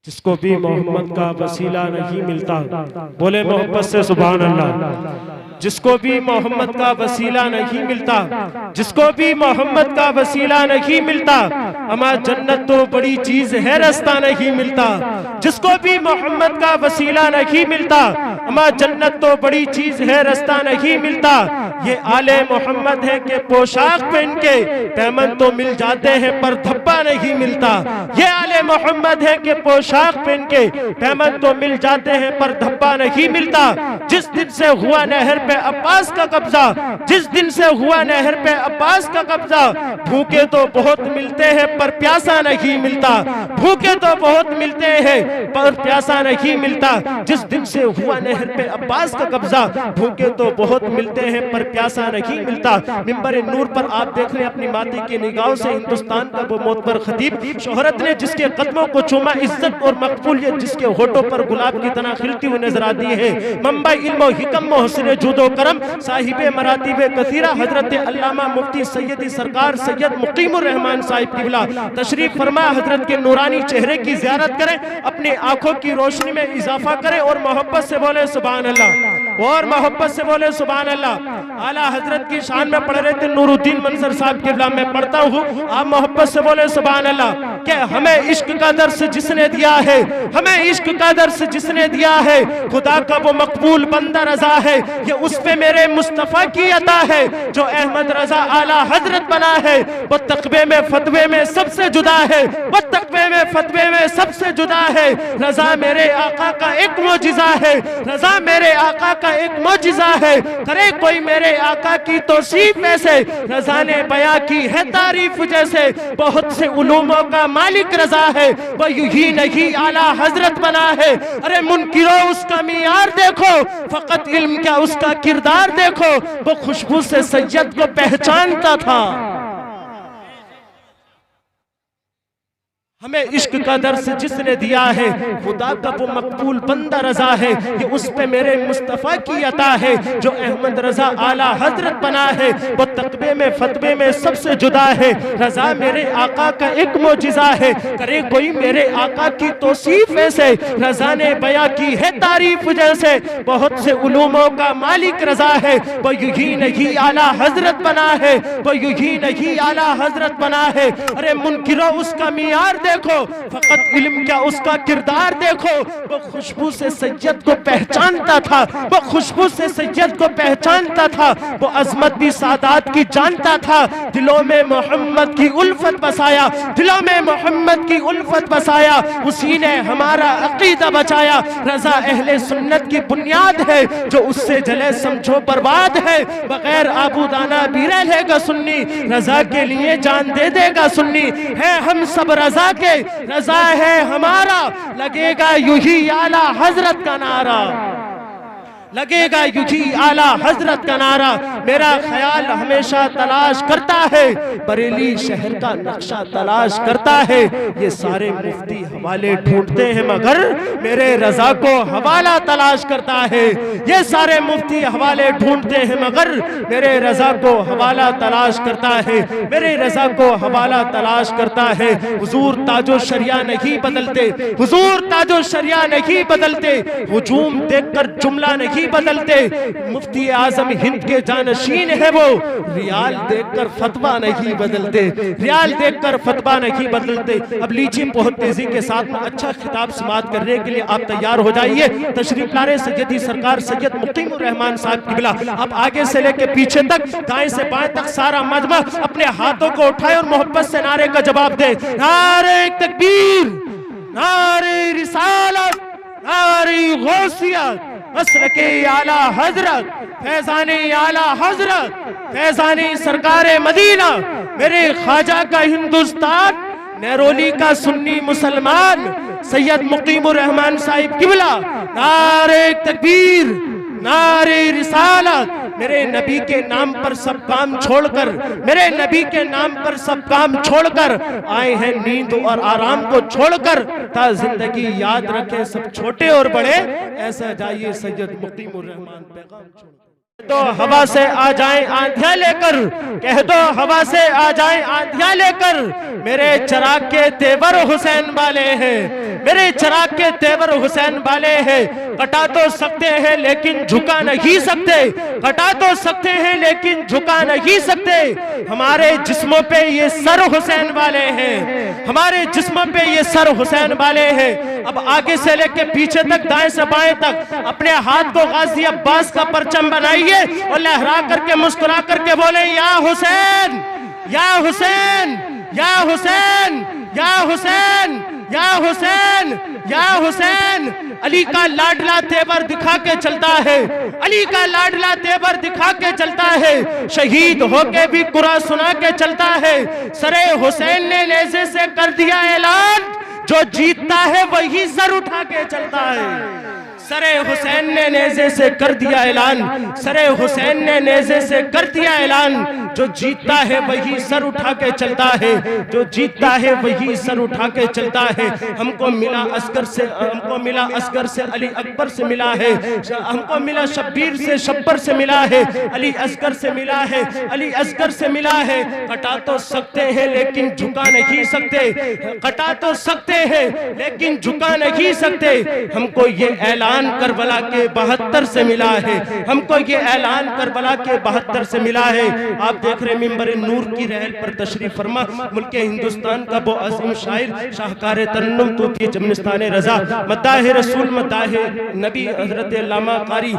जिसको भी मोहम्मद का वसीला नहीं मिलता, बोले मोहब्बत से सुभान अल्लाह। जिसको भी मोहम्मद का वसीला नहीं मिलता, जिसको भी मोहम्मद का वसीला नहीं मिलता, अमा जन्नत तो बड़ी चीज है रास्ता नहीं मिलता। जिसको भी मोहम्मद का वसीला नहीं मिलता, अमा जन्नत तो बड़ी चीज है रास्ता नहीं मिलता। ये आले मोहम्मद है कि पोशाक पहन के पैमन तो मिल जाते हैं पर धब्बा नहीं मिलता। ये आले मोहम्मद है कि पोशाक पहन के पैमन तो मिल जाते हैं पर धब्बा नहीं मिलता। जिस दिन से हुआ नहर पे अब्बास का कब्जा, जिस दिन से हुआ नहर पे अब्बास का कब्जा, भूखे तो बहुत मिलते हैं पर प्यासा नहीं मिलता। भूखे तो बहुत मिलते हैं पर प्यासा नहीं मिलता। जिस दिन से हुआ नहर पे अब्बास का कब्जा, भूखे तो बहुत मिलते हैं पर प्यासा नहीं मिलता। मिंबर नूर पर आप देख रहे हैं अपनी माते की निगाहों से हिंदुस्तान का वो मोतबर खतीब, शोहरत ने जिसके कदमों को चूमा, इज्जत और मकबूलियत जिसके होठों पर गुलाब की तरह खिलती हुई नजर आती है। मंबा इल्म हिकम मोहसिन जूदो करम, साहिबे मरातिबे कसीरा, हजरत अल्लामा मुफ्ती सैयदी सरकार सैयद मुकीमुर रहमान साहिब किबला तशरीफ फरमा। हजरत के नूरानी चेहरे की ज़ियारत करें, अपनी आंखों की रोशनी में इजाफा करें और मोहब्बत से बोले सुभान अल्लाह, और मोहब्बत से बोले सुभान अल्लाह। आला हजरत की शान में पढ़ रहे थे नूरुद्दीन मंसर साहब किबला, मैं पढ़ता हूँ, आप मोहब्बत से बोले सुभान अल्लाह। कि हमें इश्क का दर्स जिसने दिया है, हमें इश्क का दर्स जिसने दिया है, खुदा का वो मकबूल बंदा रजा है। ये उस पे मेरे मुस्तफ़ा की अता है जो अहमद रजा आला हजरत बना है। वो तकबे में फतवे में सबसे जुदा है, वो तकबे में फतवे में सबसे जुदा है। रजा मेरे आका का एक मौजिज़ा है, रजा मेरे आका का एक मौजिज़ा है। करे कोई मेरे आका की तौसीफ में से, रजा ने बयां की है तारीफ जैसे। बहुत से उलूमों का मालिक रजा है, वो यूं नहीं आला हजरत बना है। अरे मुनकिरो उसका मियार देखो, फकत इल्म क्या उसका किरदार देखो। वो खुशबू से सैयद को पहचानता था। हमें इश्क का दर्स जिसने दिया है, खुदा का वो मकबूल बंदा रजा है। ये उस पे मेरे मुस्तफ़ा की अता है जो अहमद रजा आला हजरत बना है। वो तकबे में फतवे में सबसे जुदा है। रजा मेरे आका का एक मौजिज़ा है। करे कोई मेरे आका की तौसीफ से, रजा ने बयां की है तारीफ जैसे। बहुत से उलूमों का मालिक रजा है, वो यूं नहीं आला हजरत बना है, वो यूं नहीं आला हजरत बना है। अरे मुनकिरो उसका मियार देखो, फकत इल्म क्या उसका किरदार देखो। वो खुशबू से सैयद को पहचानता था, वो खुशबू से सैयद को पहचानता था। वो अजमत भी सादात की जानता था। दिलों में मोहम्मद की उल्फत बसाया, दिलों में मोहम्मद की उल्फत बसाया। उसी ने हमारा अकीदा बचाया। रजा अहले सुन्नत की बुनियाद है, जो उससे जले समझो बर्बाद है। बगैर आबूदाना भी रहेगा सुन्नी, रजा के लिए जान दे देगा सुन्नी। है हम सब रजा के, रजा है हमारा, लगेगा यूं ही आला हजरत का नारा, लगेगा यूं ही आला हजरत का नारा। मेरा ख्याल हमेशा तलाश करता है, बरेली शहर का नक्शा तलाश करता है। ये सारे मुफ्ती हवाले ढूंढते हैं मगर मेरे रजा को हवाला तलाश करता है। ये सारे मुफ्ती हवाले ढूंढते हैं मगर मेरे रजा को हवाला तलाश करता है। मेरे रजा को हवाला तलाश करता है। हुजूर ताजो शरिया नहीं बदलते, हुजूर ताजो शरिया नहीं बदलते। हुजूम देखकर जुमला नहीं बदलते। मुफ्ती आजम हिंद के जानशीन है वो, रियाल देखकर फतवा नहीं बदलते, रियाल देखकर फतवा नहीं बदलते। अब लीजिए बहुत तेजी के साथ में अच्छा खिताब समाप्त करने के लिए आप तैयार हो जाइए। तशरीफ ला रहे सैयदी सरकार सैयद मुकीमुर रहमान साहब किबला। अब आगे से लेके पीछे तक, दाएं से बाएं तक सारा मजमा अपने हाथों को उठाए और मोहब्बत से नारे का जवाब दे। नारे तकबीर, नारे रिसालत, नारे गौसियत, मसलके आला हजरत, फैजानी आला हजरत, फैजानी सरकारे मदीना, मेरे ख्वाजा का हिंदुस्तान, नैरोली का सुन्नी मुसलमान, सैयद मुकीमुर रहमान साहिब किबला। नारे तकबीर, नारे रिसालत, मेरे नबी के नाम पर सब काम छोड़कर, मेरे नबी के नाम पर सब काम छोड़कर आए हैं नींद और आराम को छोड़कर, ता जिंदगी याद रखें सब छोटे और बड़े। ऐसा जाइए सैयद मुकीमुर रहमान पैगाम छोड़। तो हवा से आ जाएं आंधियां लेकर, कह दो हवा से आ जाएं आंधियां लेकर, मेरे चराग के तेवर हुसैन वाले हैं। मेरे चिराग के तेवर हुसैन वाले हैं। कटा तो सकते हैं लेकिन झुका नहीं सकते, कटा तो सकते हैं लेकिन झुका नहीं सकते। हमारे जिस्मों पे ये सर हुसैन वाले हैं, हमारे जिस्मों पे ये सर हुसैन वाले हैं। अब आगे से लेके पीछे तक, दाएं से बाएं तक अपने हाथ को गाजी अब्बास का परचम बनाइए और लहरा करके मुस्कुरा करके बोले या हुसैन, या हुसैन, या हुसैन, या हुसैन, या हुसैन, या हुसैन। अली का लाडला तेवर दिखा के चलता है, अली का लाडला तेवर दिखा के चलता है। शहीद होके भी कुरान सुना के चलता है। सरे हुसैन ने नेज़े से कर दिया ऐलान, जो जीतता है वही सर उठा के चलता है। सरे हुसैन ने नेज़े से कर दिया ऐलान, सरे हुसैन ने नेज़े से कर दिया ऐलान। जो जीतता है वही सर उठा के चलता है, जो जीतता है वही सर उठा के चलता है। हमको मिला असगर से, हमको मिला असगर से अली अकबर से मिला है, हमको मिला शब्बीर से शब्बर से मिला है, अली असगर से मिला है, अली असगर से मिला है। कटा तो सकते हैं लेकिन झुका नहीं सकते, कटा तो सकते हैं लेकिन झुका नहीं सकते। हमको ये ऐलान करबला के 72 से मिला है, हमको ये ऐलान करबला के 72 से मिला है। आप देख रहे मिंबर नूर की रहल पर तशरीफ फरमा मुल्क हिंदुस्तान का वो अजीम शायर शाहकार तरन्नुम तूती जमनिस्तान रजा मद्दाह रसूल मद्दाह नबी हजरत अल्लामा कारी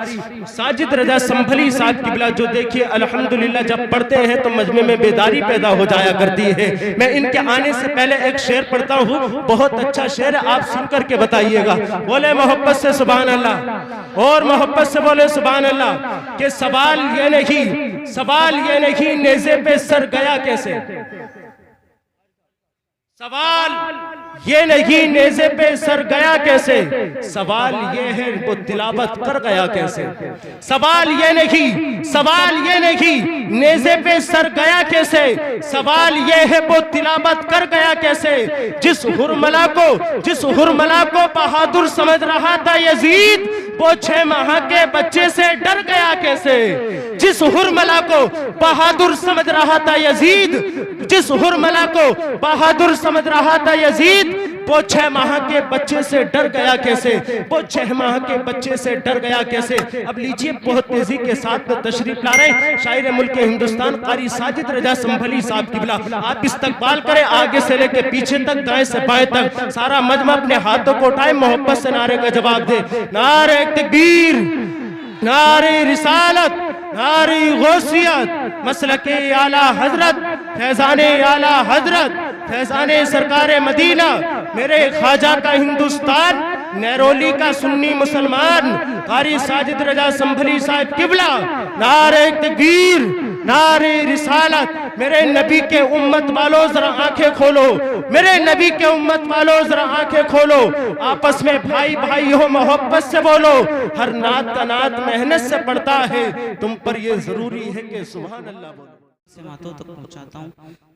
साजिद रजा संभली साहब किबला, जो देखिए अल्हम्दुलिल्लाह जब पढ़ते हैं तो मजमे में बेदारी पैदा हो जाया करती है। मैं इनके आने से पहले एक शेर पढ़ता हूँ, बहुत अच्छा शेर है, आप सुन करके बताइएगा। बोले मोहब्बत से सुभान अल्लाह, और मोहब्बत से बोले सुभान अल्लाह। कि सवाल ये नहीं, सवाल ये नहीं नेज़े पे सर गया कैसे, सवाल ये नहीं नेज़े पे सर गया कैसे, सवाल ये है वो तिलावत कर गया कैसे। सवाल ये नहीं, सवाल ये नहीं नेज़े पे सर गया कैसे, सवाल ये है वो तिलावत कर गया कैसे। जिस हुरमला को, जिस हुरमला को बहादुर समझ रहा था यजीद, वो 6 माह के बच्चे से डर गया कैसे। जिस हुरमला को बहादुर समझ रहा था यजीद, जिस हुरमला को बहादुर समझ रहा था यजीद, वो 6 माह के बच्चे से डर गया कैसे, वो 6 माह के बच्चे से डर गया कैसे। अब लीजिए बहुत तेजी के साथ में तशरीफ ला रहे शायर मुल्क हिंदुस्तान कारी साजिद रजा संभली साहब किबला। आप इस्तकबाल करें आगे से लेके पीछे तक, दाएं से बाएं तक, सारा मजमा अपने हाथों को उठाए, मोहब्बत से नारे का जवाब दे। नारे तकबीर, नारे रिसालत, नारे गौसियत, मसलके आला हजरत, फैजाने आला हजरत, फैजाने सरकारे मदीना, मेरे ख्वाजा का हिंदुस्तान, नैरोली का सुन्नी मुसलमान, कारी साजिद रजा संभली साहब किबला। नारे तकबीर, नारे रिसालत, मेरे नबी के उम्मत वालों जरा आंखें खोलो, मेरे नबी के उम्मत वालों जरा आंखें खोलो। आपस में भाई भाई हो, मोहब्बत से बोलो। हर नात का नात मेहनत से पढ़ता है, तुम पर ये जरूरी है कि सुभान अल्लाह बोलो। से मातों तक पहुंचाता हूँ,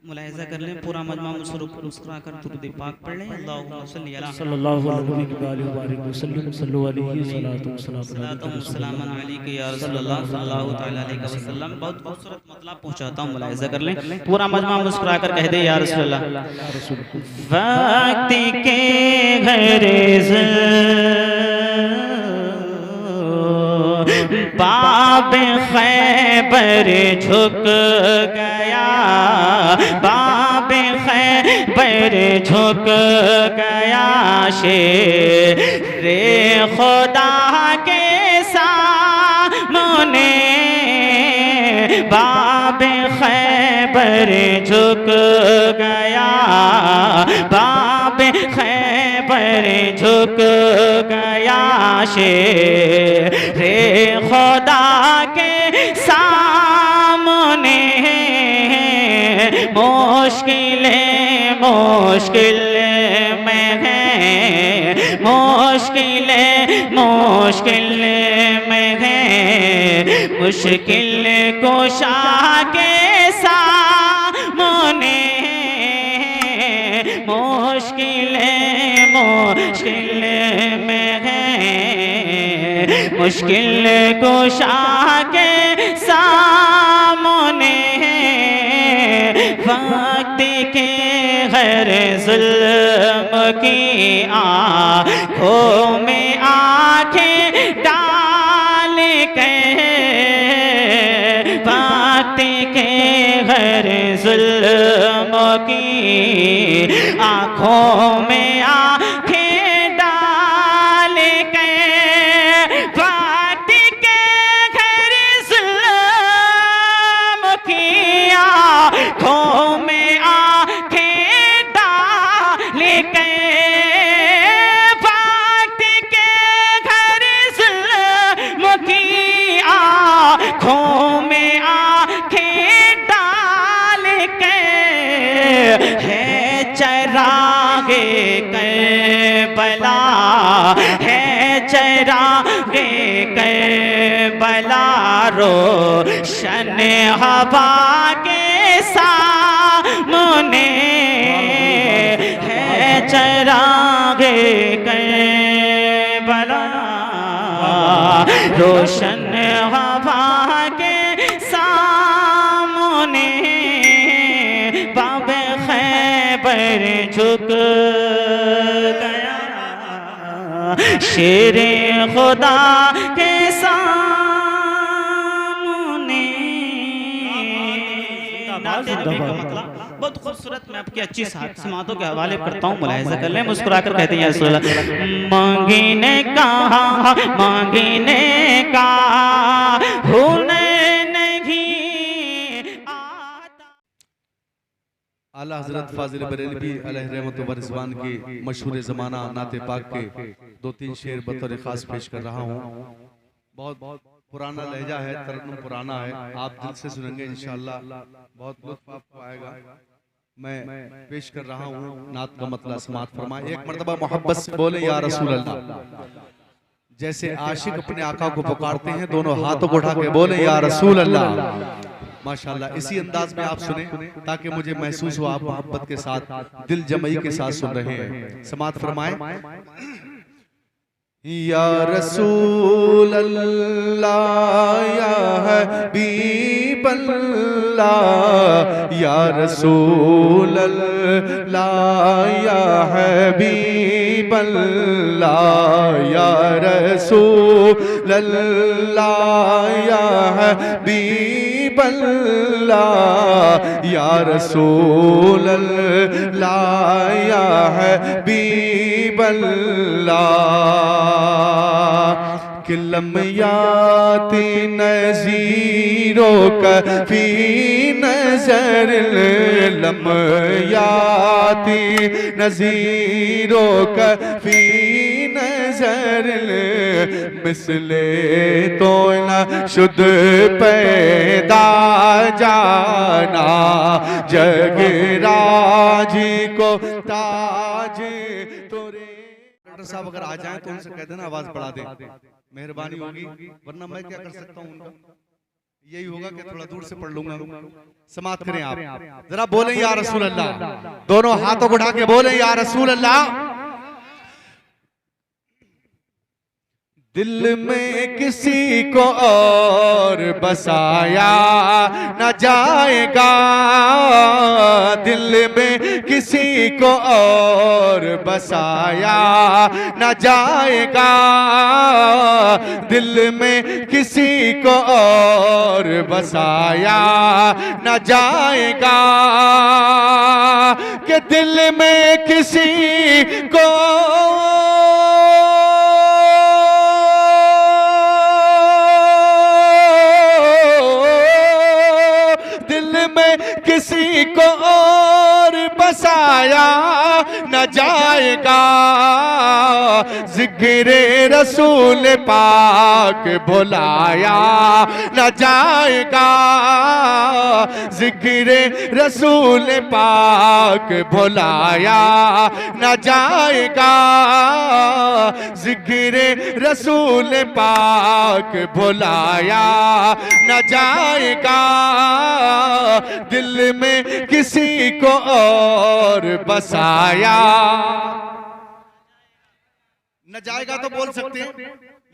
मुलाहिजा कर लें। पूरा मजमा मुस्कुरा कर दुरूद पाक पढ़ लें। अल्लाहुम्मा सल्ली अला सल्लल्लाहु अलैहि वसल्लम, सल्लल्लाहु अलैहि वसल्लम अलैहि या रसूलल्लाह सल्लल्लाहु तआला अलैहि वसल्लम। बहुत खूबसूरत मतलब पहुंचाता हूँ, मुलाहिजा कर लें। पूरा मजमा मुस्कुरा कर कह दे या रसूलल्लाह। वक्त के गरज बाब खैबर झुक गया, बाब खैबर झुक गया, शेरे खुदा के सामने बाब खैबर झुक गया, बाब खैबर झुक गया, शेरे खुदा के सामने मुश्किलें मुश्किल में है, मुश्किलें मुश्किल में है, मुश्किल कुशा के सामने मुश्किलें मुश्किल में है, मुश्किल कुशा के सामने वक्त के घर जुल्म की आँखों में आँखें डाल के वक्त के घर जुल्म की आँखों में आँखें डाल के वक्त के घर जुल्म की आँखों में आँखें डाल के वक्त के घर जुल्म की आँखों में आँखें डाल के है चरागे करबला, है चरागे करबला रोशन हवा के सामने, है चरागे करबला रोशन हवा के सामने, बाबे खैबर झुक गया शेरे खुदा के सामने। नाते नबी का मतलब बहुत खूबसूरत, मैं आपकी अच्छी समातों के हवाले करता हूँ, मुलाहिजा कर लें। मुस्कुरा कर कहते हैं या रसूल अल्लाह, मांगने का हुनर नहीं आता। आला हजरत फाजिल बरेलवी अलैहि रहमत व रिज़वान के मशहूर ज़माना नाते पाक के 2-3 शेर बतौर खास पेश कर रहा हूँ। बहुत पुराना लहजा है, तरन्नुम पुराना है, आप दिल से सुनेंगे इंशाअल्लाह, बहुत लुत्फ आपको आएगा। मैं पेश कर रहा हूँ, नात का मतलब समात फरमाए। एक मर्तबा मोहब्बत से बोले या रसूल अल्लाह, जैसे आशिक अपने आका को पुकारते हैं, दोनों हाथों को उठा के बोले या रसूल अल्लाह। माशाल्लाह, इसी अंदाज में आप सुने ताकि मुझे महसूस हो आप मोहब्बत के साथ, दिल जमई के साथ सुन रहे हैं। समात फरमाए या रसूल अल्लाह, या हबीब अल्लाह, या रसूल अल्लाह, या हबीब अल्लाह, या रसूल अल्लाह, या हबीब अल्लाह, या रसूल अल्लाह, या हबीब अल्लाह। कि लम्याती नज़ीरों का फी नज़र, लम्याती नज़ीरों का फी नज़र, मिसले तो न शुद्ध पैदा जाना, जगराज को ताज तोरे। डॉक्टर साहब अगर आ जाएं तो उनसे कह देना आवाज बढ़ा दे, मेहरबानी होगी, वरना मैं क्या कर सकता हूं उनका, यही होगा कि थोड़ा दूर से पढ़ लूंगा। समात करें आप, जरा बोलें या रसूल अल्लाह, दोनों हाथों को उठा के बोलें या रसूल अल्लाह। दिल में किसी को और बसाया न जाएगा, दिल में किसी को और बसाया न जाएगा, दिल में किसी को और बसाया न जाएगा, कि दिल में किसी को किसी को और बसाया न जाएगा, जिक्रे रसूल पाक भुलाया न जाएगा, जिक्रे रसूल पाक भुलाया न जाएगा, जिक्रे रसूल पाक भुलाया न जाएगा, दिल में किसी को और बसाया न जाएगा। तो बोल सकते हैं,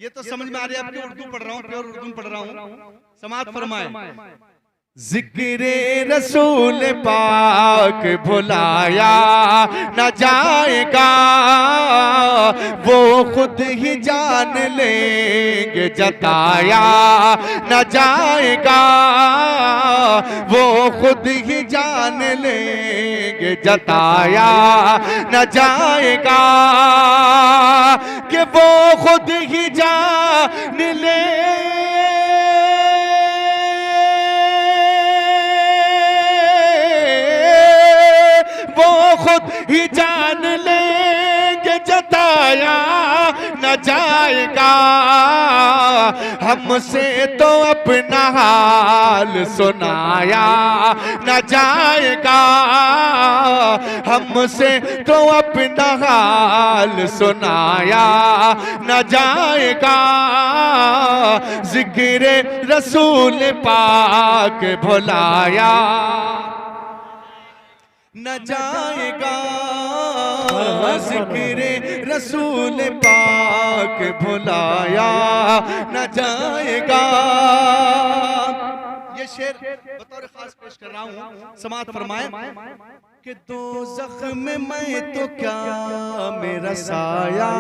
ये तो समझ में आ रही है, आपकी उर्दू पढ़ रहा हूँ, प्योर उर्दू पढ़ रहा हूँ। समात फरमाए जिक्रे रसूल पाक भुलाया न जाएगा, वो खुद ही जान लेंगे जताया न जाएगा, वो खुद ही जान लेंगे जताया न जाएगा, कि वो खुद ही जान ले खुद ही जान लेंगे जताया न जाएगा, हमसे तो अपना हाल सुनाया न जाएगा, हमसे तो अपना हाल सुनाया न जाएगा, जिक्र रसूल पाक भुलाया न जाएगा, जिक्र रसूल पाक भुलाया न जाएगा। ये शेर बतौर खास पेश कर रहा हूँ, समात फरमाए कि दोज़ख में मैं तो क्या मेरा साया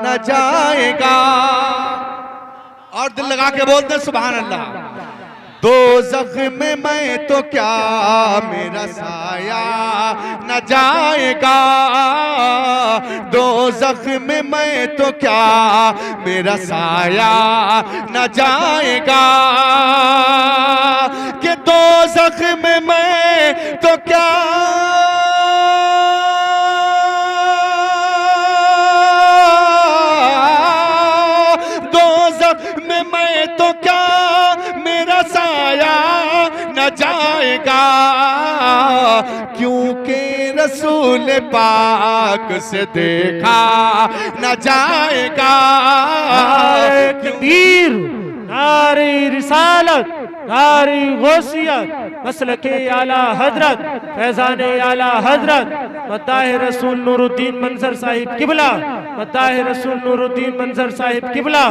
न जाएगा, और दिल लगा के बोलते सुभान अल्लाह। दोज़ख में मैं तो क्या मेरा साया न जाएगा, दोज़ख में मैं तो क्या मेरा साया न जाएगा, कि दोज़ख में मैं तो क्या दोज़ख में मैं तो क्या मेरा साया न जाएगा, क्योंकि रसूल पाक से देखा न जाएगा। तकबीर, नारे रिसालत, नारे गौसियत, मसलके आला हजरत, फैजाने आला हजरत, मद्दाह रसूल नूरुद्दीन मंजर साहिब किबला, मद्दाह रसूल नूरुद्दीन मंजर साहिब किबला,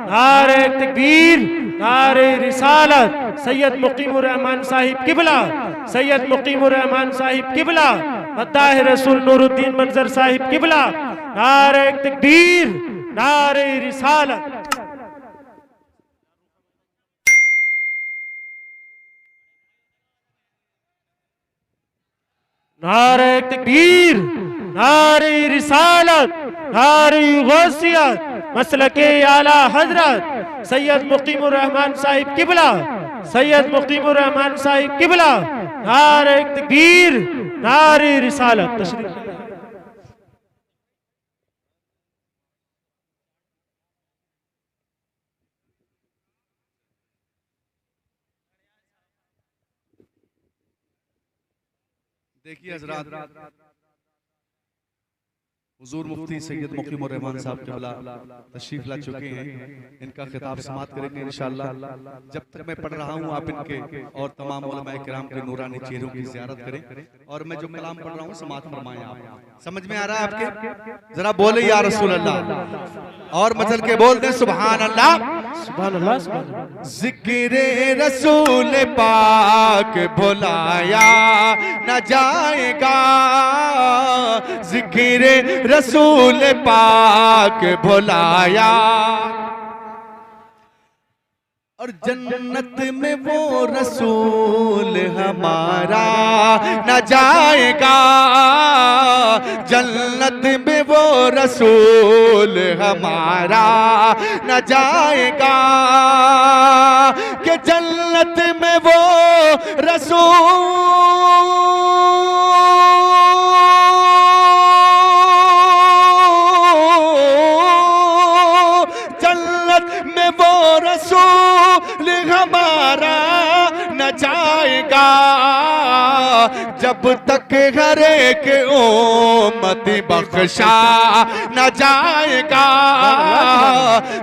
नारे तकबीर, नारे रिसालत, सैयद मुकीमुर रहमान साहिब किबला, सैयद मुकीमुर रहमान साहिब किबला, मद्दाह रसूल नूरुद्दीन मंजर साहिब किबला, नारे तकबीर, नारे रिसालत। नारे तकबीर, नारे रिसालत, नारे गौसियत, मसलके आला हजरत, सैयद मुकीमुर रहमान साहिब किबला, सैयद मुकीमुर रहमान साहिब किबला, नारे तकबीर, नारे रिसालत। तशरीफ देखिए हजरात, हुजूर मुफ्ती सैयद मुकीमुर रहमान साहब क़िबला तशरीफ ला चुके हैं, इनका खिताब समाप्त करेंगे इंशाअल्लाह। जब तक मैं पढ़ रहा हूँ आप इनके और तमाम उलमाए किराम के नूरानी चेहरों की ज़ियारत करें, और मैं जो कलाम पढ़ रहा हूँ समाप्त फरमाएं। आप समझ में आ रहा है आपके? जरा बोले या रसूल अल्लाह, और मचल के बोल दें सुभान अल्लाह, सुभान अल्लाह, सुभान अल्लाह। जिक्र रसूल पाक भुलाया न जाएगा, जिक्र रसूल पाक भुलाया, और जन्नत में वो रसूल हमारा न जाएगा, जन्नत में वो रसूल हमारा न जाएगा, कि जन्नत में वो रसूल में वो रसूल हमारा न जाएगा, जब तक हर एक उम्मती बख्शा न जाएगा,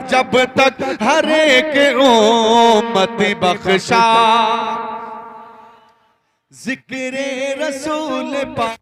जब तक हर एक उम्मती बख्शा, जिक्र रसूल पाक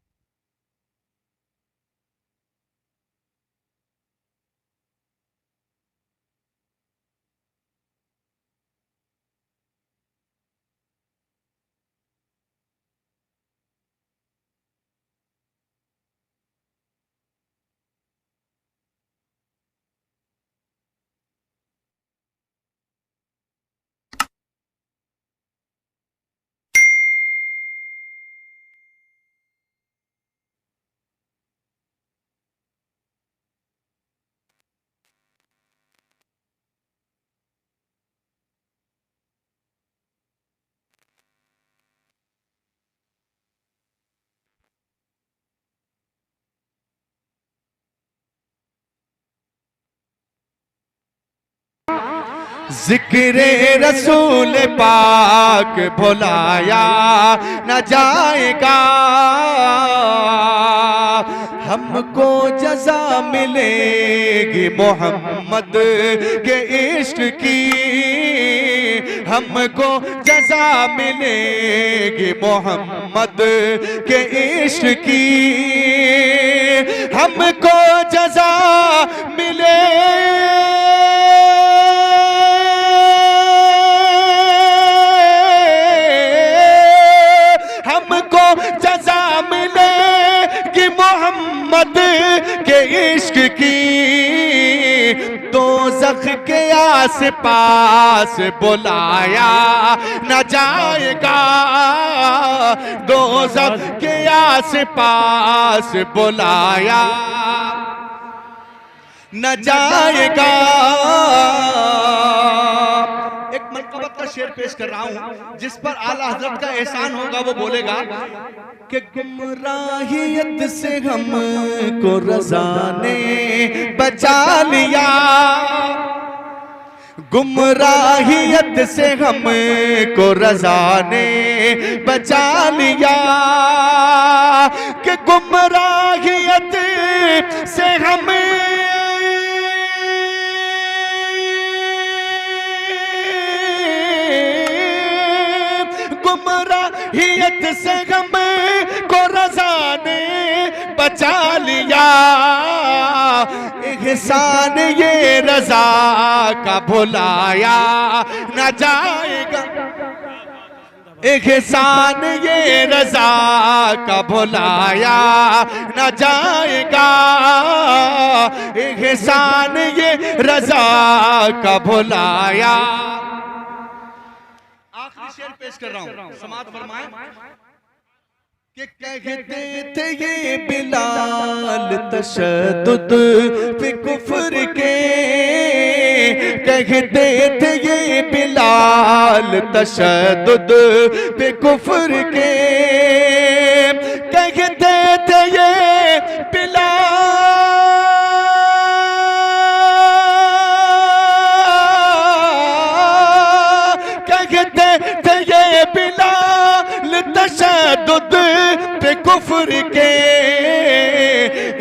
जिक्रे रसूल पाक भुलाया न जाएगा, हमको जज़ा मिलेगी मोहम्मद के इश्क की, हमको जज़ा मिलेगी मोहम्मद के इश्क की, हमको जज़ा मिले मोहम्मद के इश्क की, दोज़ख के आस पास बुलाया न जाएगा, दोज़ख के आस पास बुलाया न जाएगा। एक मनक़बत का शेर पेश कर रहा हूं जिस पर आला हज़रत का एहसान होगा। वो बोलेगा कि गुमराहियत से हमको रज़ा ने बचा लिया, गुमराहियत से हमको रज़ा ने बचा लिया, कि गुमराहियत से गुमराहियत से हमको रज़ा ने बचा लिया, एहसान ये रज़ा का भुलाया न जाएगा, एहसान ये रज़ा का भुलाया न जाएगा, एहसान ये रज़ा का भुलाया। आखिरी शेर पेश कर रहा हूं, समाअत फरमाएं कि कहते थे ये बिलाल तशद्दुद पे कुफ्र के, कहते थे ये बिलाल तशद्दुद पे कुफ्र के, कहते थे ये बिलाल तशद्दुद पे कुफ्र के,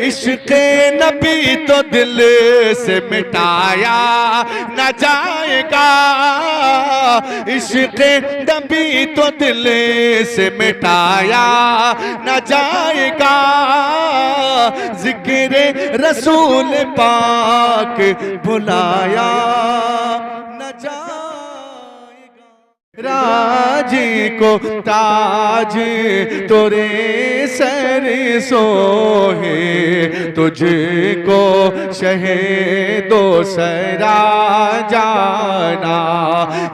इश्क़ नबी तो दिल से मिटाया न जाएगा, इश्क़ नबी तो दिल से मिटाया न जाएगा, ज़िक्र रसूल पाक भुलाया न जाएगा। राजी को ताज तोरे सर सोहे, तुझको शहीदो सरा जाना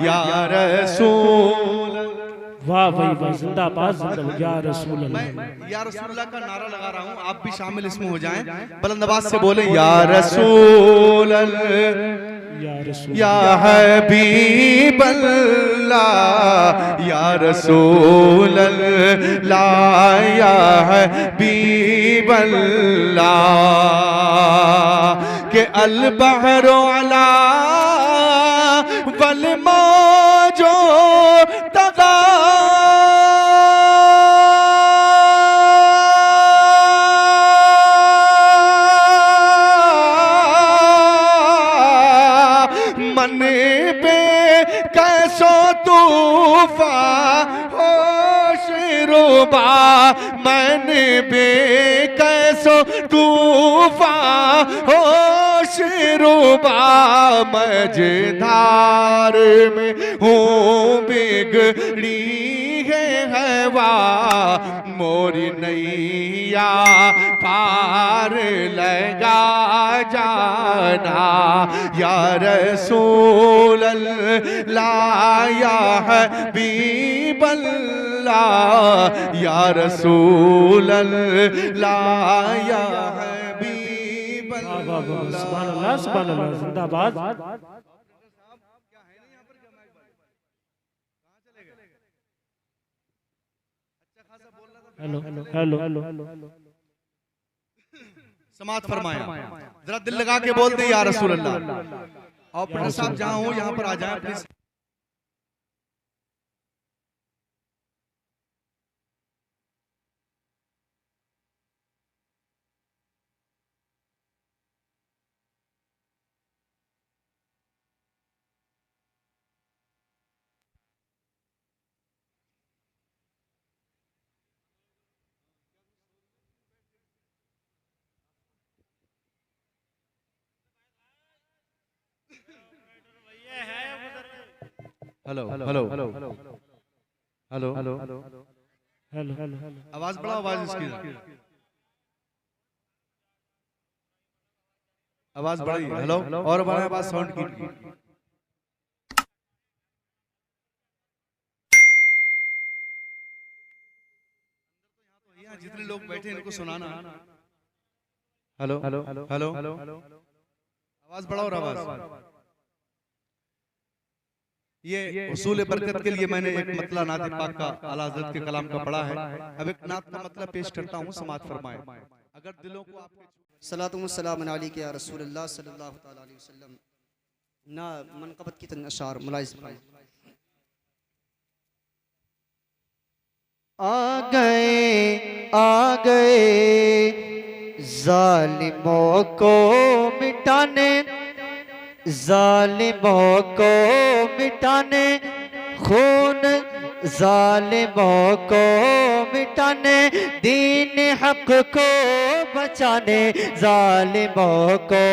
या रसूल। वाह भाई वाह, जिंदाबाद जिंदाबाद या रसूल अल्लाह। या रसूल अल्लाह का नारा लगा रहा हूँ, आप भी शामिल इसमें हो जाएं, बुलंद आवाज से बोले या रसूल अल्लाह, या हबीब अल्लाह, या रसूल अल्लाह, या हबीब अल्लाह, के अल बहरो अला वल मौजो तगा, मन पे कैसो तूफा होश रुबा, मन पे कैसो तूफा होश रुबा, मझधार में हूँ बिगड़ी है हवा, मोरी नैया पार लगा जाना या रसूल अल्लाह, या हबीब अल्लाह, या रसूल अल्लाह, या हबीब अल्लाह। सुभान अल्लाह सुभान अल्लाह, जिंदाबाद। हेलो हेलो हेलो, समाअत फरमाया, जरा दिल लगा के बोल दे या रसूल अल्लाह। ऑपरेटर साहब जहां हो यहाँ पर आ जाए please. Hello hello hello hello hello hello आवाज बढ़ाओ, आवाज इसकी आवाज बढ़ाइए। हेलो और बढ़ाएं आवाज साउंड की। यहाँ जितने लोग बैठे इनको सुनाना। हेलो हेलो हेलो आवाज बढ़ाओ और आवाज। ये उसूल बरकत के लिए मैंने एक मतला नात पाक का आला हज़रत के कलाम का पढ़ा है। अब एक नात का मतलब पेश करता हूँ, समाअत फरमाएं। अगर दिलों को आपके सलातु व सलाम अलैका या रसूलल्लाह सल्लल्लाहु तआला अलैहि वसल्लम। ना मनक़बत की तन अशार मुलाहिज़ फरमाएं। आ गए जालिमों को मिटाने, जालिमों को मिटाने, खून जालिमों को मिटाने, दीन हक को बचाने, जालिमों को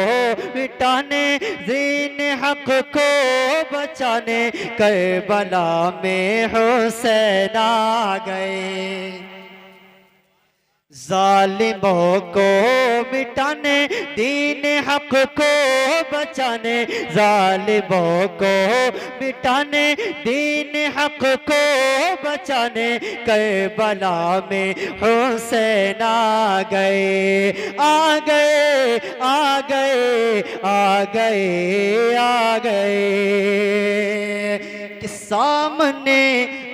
मिटाने, दीन हक को बचाने, करबला में हुसैन आ गए। जालिमों को मिटाने, दीन हक को बचाने, जालिमों को मिटाने, दीन हक को बचाने, करबला में हुसैन आ गए। आ गए आ गए आ गए आ गए कि सामने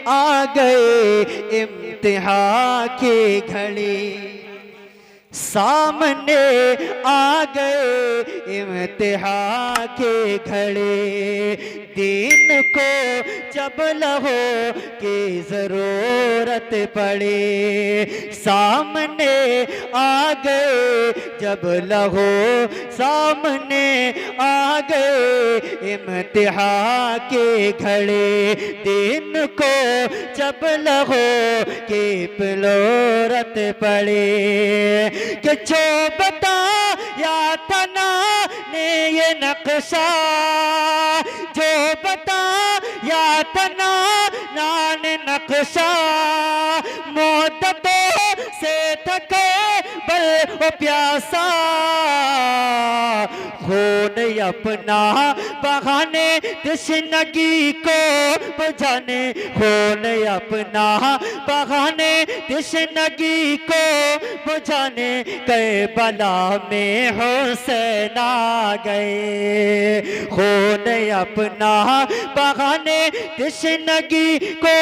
आ गए इम्तिहान की घड़ी, सामने आ गए इम्तिहान की घड़ी, दीन को जब लहो की ज़रूरत पड़ी, सामने आ गए जब लहो, सामने आ गए इम्तिहान की घड़ी, दीन को जब लहो की ज़रूरत पड़ी, कि जो बताया तना ने ये नक्शा, जो बताया तना नान नक्शा, मोहब्बतों से थके बल ओ प्यासा, खून अपना बहाने तशनगी को बुझाने, खून अपना बहाने तशनगी को बुझाने, करबला में हुसैन आ गए। खून अपना बहाने तशनगी को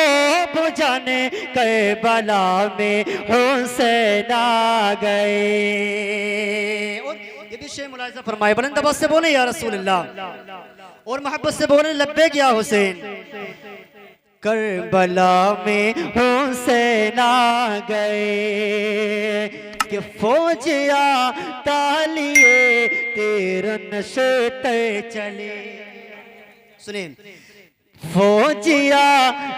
बुझाने, करबला में हुसैन आ गए। और ये भी शेर मुलाहिज़ा फरमाए, बुलंद आवाज़ से बोले या रसूल अल्लाह, और मोहब्बत से बोले लब्बैक या हुसैन। करबला में हुसैन आ गए कि फौजिया तालिए तेरे नशे चले। सुनिए, फौजिया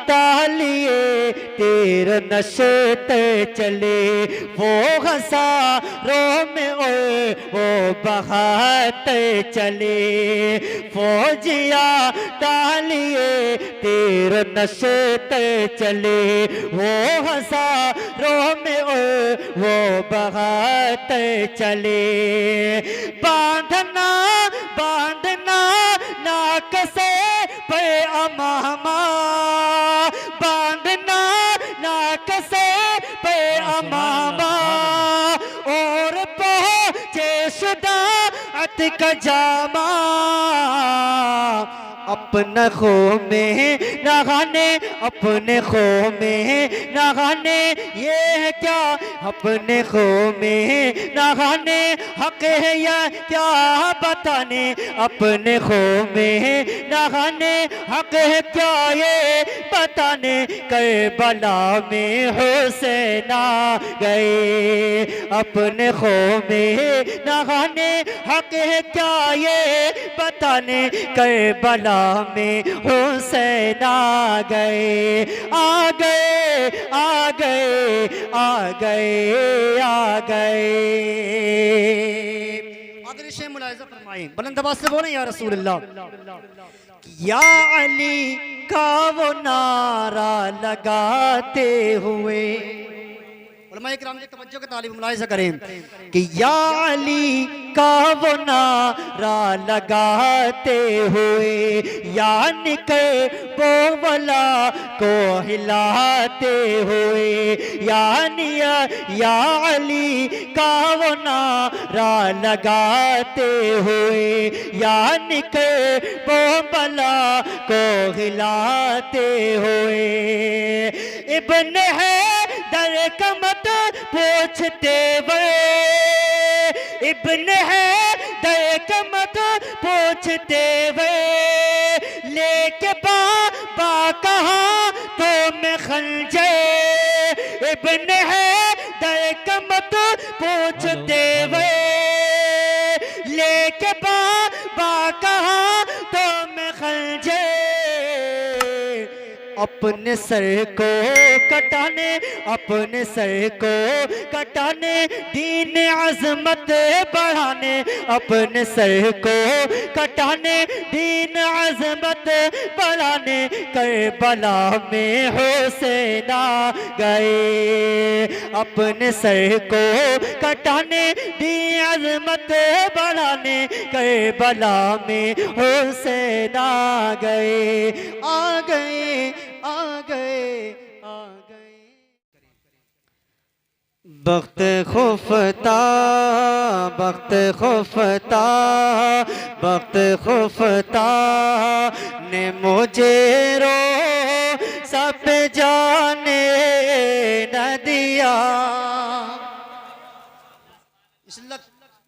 तालिए तेरे नशे चले, वो हज़ारों में वो बहाते चले, फौजिया तालिए तेरे नशे चले, वो हज़ारों में वो बहाते चले, बांधना बांधना नाक से पे अमामा, बांधना नाक से पे अमामा, और पहुँचे शुदाअत का जामा, अपने खो में नहाने, अपने खो में नहाने, ये है क्या अपने खो में नहाने, हक है या क्या बताने, अपने खो में नहाने, हक है क्या ये बताने, करबला में हुसैन आ गए, अपने खो में नहाने, हक है क्या ये बताने, करबला में हुसैन आ गए, आ गए, आ गए, आ गए, आ गए। आदर शेख मुलाहिजा फरमाएं, बुलंद आवाज से बोलें या रसूल अल्लाह। या अली का वो नारा लगाते हुए, उलमाए किराम की तवज्जो के तालिब मुलाहिजा करें कि या अली का वो नारा लगाते हुए, यानी के वो वला को हिलाते हुए, यानी या अली का वो नारा लगाते हुए, यानी के वो वला को हिलाते हुए, इब्न है दर कमत पूछते वे, इब्न है दर कमत पूछते वे, लेके बाबा कहाँ तो मैं खंजर, इब्न है दर कमत पूछते वे, लेके बाबा कहाँ तो मैं खंजर, अपने सर को कटाने, अपने सर को कटाने, दीन अज़मत बढ़ाने, अपने सर को कटाने, दीन अज़मत बढ़ाने, करबला में हुसैन आ गए, अपने सर को कटाने, दीन अज़मत बढ़ाने, करबला में हुसैन आ गए, आ गए, आ गए, आ गए। वक्त खुफता, वक्त खुफता, वक्त खुफता ने मुझे रो सब जाने न दिया। इंशाअल्लाह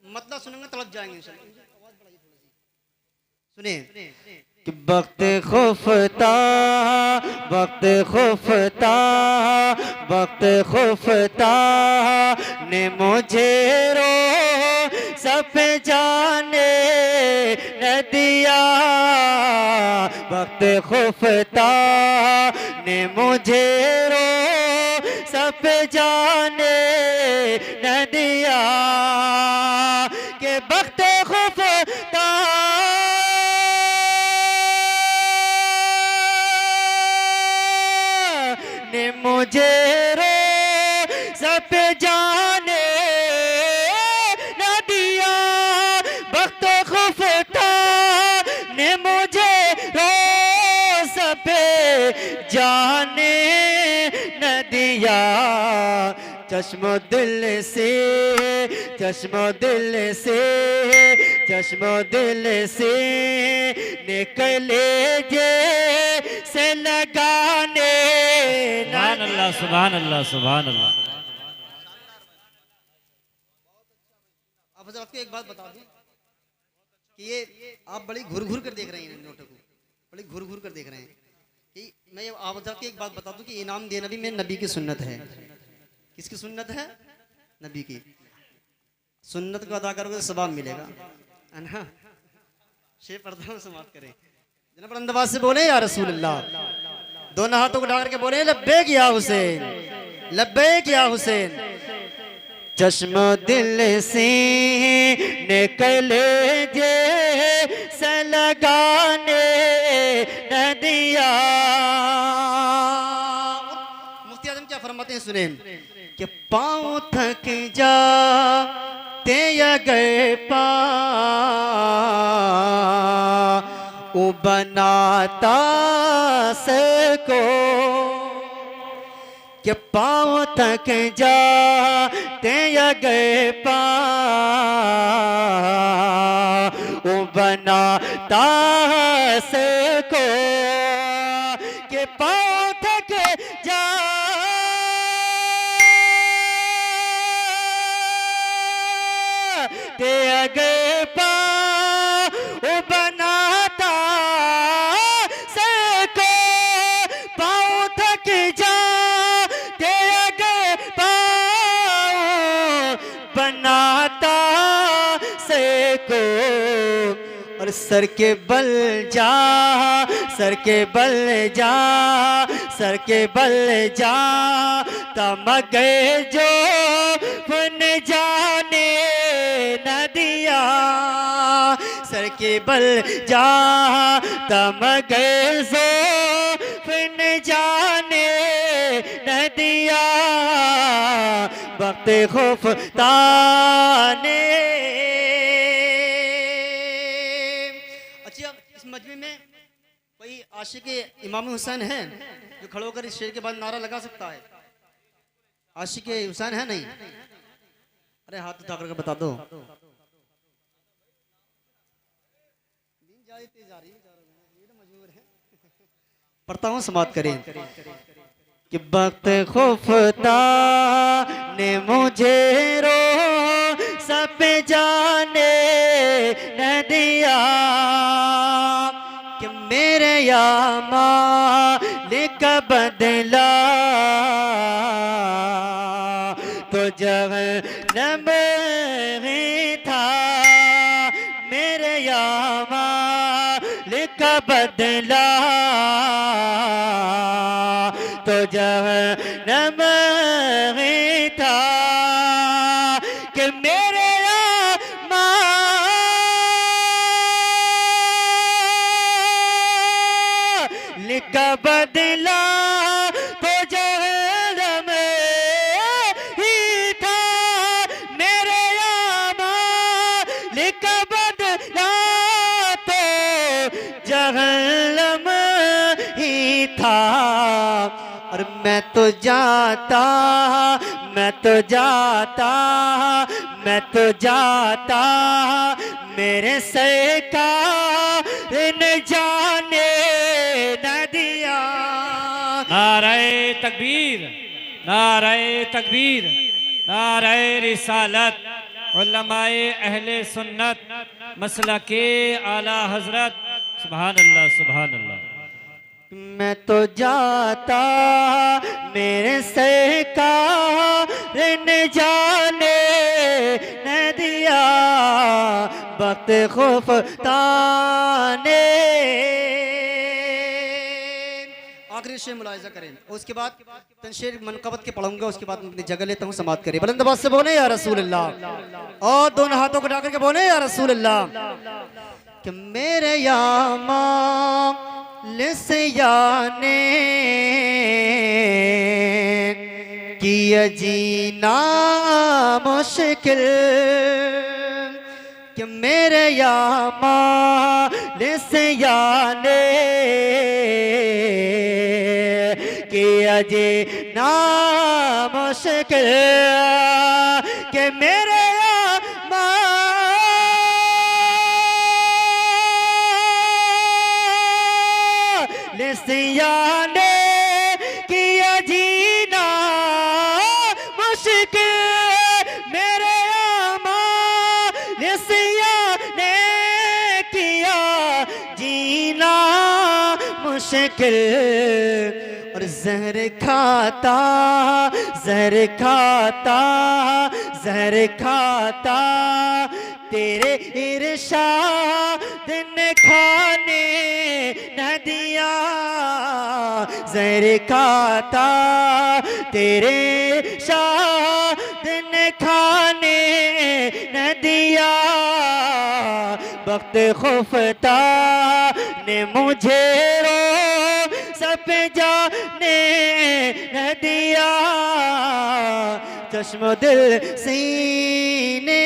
मतलब सुनेंगे तड़प जाएंगे इंशाअल्लाह। सुनिए कि वक्त खुफता, वक्त खुफता, वक्त खुफता ने मुझे रो सब जाने न दिया, वक्त खुफता ने मुझे रो सब जाने न दिया, कि वक्त खुफता ने मुझे रो सब जाने न दिया, वक्त खुफता ने मुझे रो सब जाने न दिया, चश्मो दिल से, चश्मो दिल से, चश्मो दिल से निकले जे से लगाने। सुभान अल्लाह, सुभान अल्लाह, सुभान अल्लाह। अब आपको एक बात बता दूं कि ये आप बड़ी घुर घुर कर देख रहे हैं नोटों को, बड़ी घुर घुर कर देख रहे हैं कि मैं आप एक बात बता दूं कि इनाम देना भी मेरे नबी की सुन्नत है। किसकी सुन्नत है? नबी की सुन्नत को अदा करोगे तो सवाब मिलेगा, है ना। शेर पर्दा से माफ करें, जनाब अंदाज से बोले या रसूल अल्लाह, दोनों हाथों को उठा करके बोले लब्बैक या हुसैन, लब्बैक या हुसैन। चश्मो दिल से निकले जे से लगाने न दिया। मुफ्ती आजम क्या फरमाते हैं सुने कि पाँव थक जा ते अगर पाँव बनाता सको, कि पाँव थक जा ते अगर पाँव बनाता सको के पाँव थक जा ते अगे पाँव बनाता सको पाँव थक जा ते अगे पाँव बनाता सको और सर के बल जा सर के बल जा सर के बल जा तमगे जो फन जाने न दिया सर के बल जा तमगे जो फन जाने न दिया वक्त खौफ ताने। अच्छा, इस मजमे में कोई आशिक इमाम हुसैन है जो खड़े होकर इस शेर के बाद नारा लगा सकता है? आशिक हुसैन है? नहीं? अरे हाथ उठा करके बता दो। पढ़ता हूँ, समाप्त करें कि वक्त खुफता ने मुझे रो सब जाने न दिया कि मेरे या मालिक बदला तो जहन्नम ही था मेरे या मालिक बदला तो जहन्नम ही था कि मेरे मालिक बदला तो जहन्नम ही था मेरे मालिक बदला तो जहन्नम ही था। और मैं तो जाता मैं तो जाता मैं तो जाता मेरे से का न जाने न दिया। नाराए तकबीर, नाराए तकबीर, नाराए रिसालत, उलमाए अहले सुन्नत मसला के आला हजरत, सुभान अल्लाह सुभान अल्लाह। मैं तो जाता मेरे से का न जाने न दिया वक्त खौफ ताने। आखिरी शेर मुलाहिजा करें और उसके बाद तनशीर मनकबत के पढ़ूंगा, उसके बाद अपनी जगह लेता हूँ, समाप्त करें। बुलंद आवाज से बोले या रसूल अल्लाह, और दोनों हाथों को उठा करके बोले या रसूल अल्लाह। कि मेरे यामा लिस्याने किया जीना मुश्किल कि मेरे यामा लिस्याने किया जीना मुश्किल कि मेरे यामा लिस्याने किया जीना मुश्किल मेरे आमा लिस्याने किया जीना मुश्किल। और जहर खाता जहर खाता जहर खाता तेरे इरशाद ने खाने न दिया जहर खाता तेरे शाद ने खाने न दिया वक्त खुफता ने मुझे रो सब जाने न दिया चश्म दिल सीने।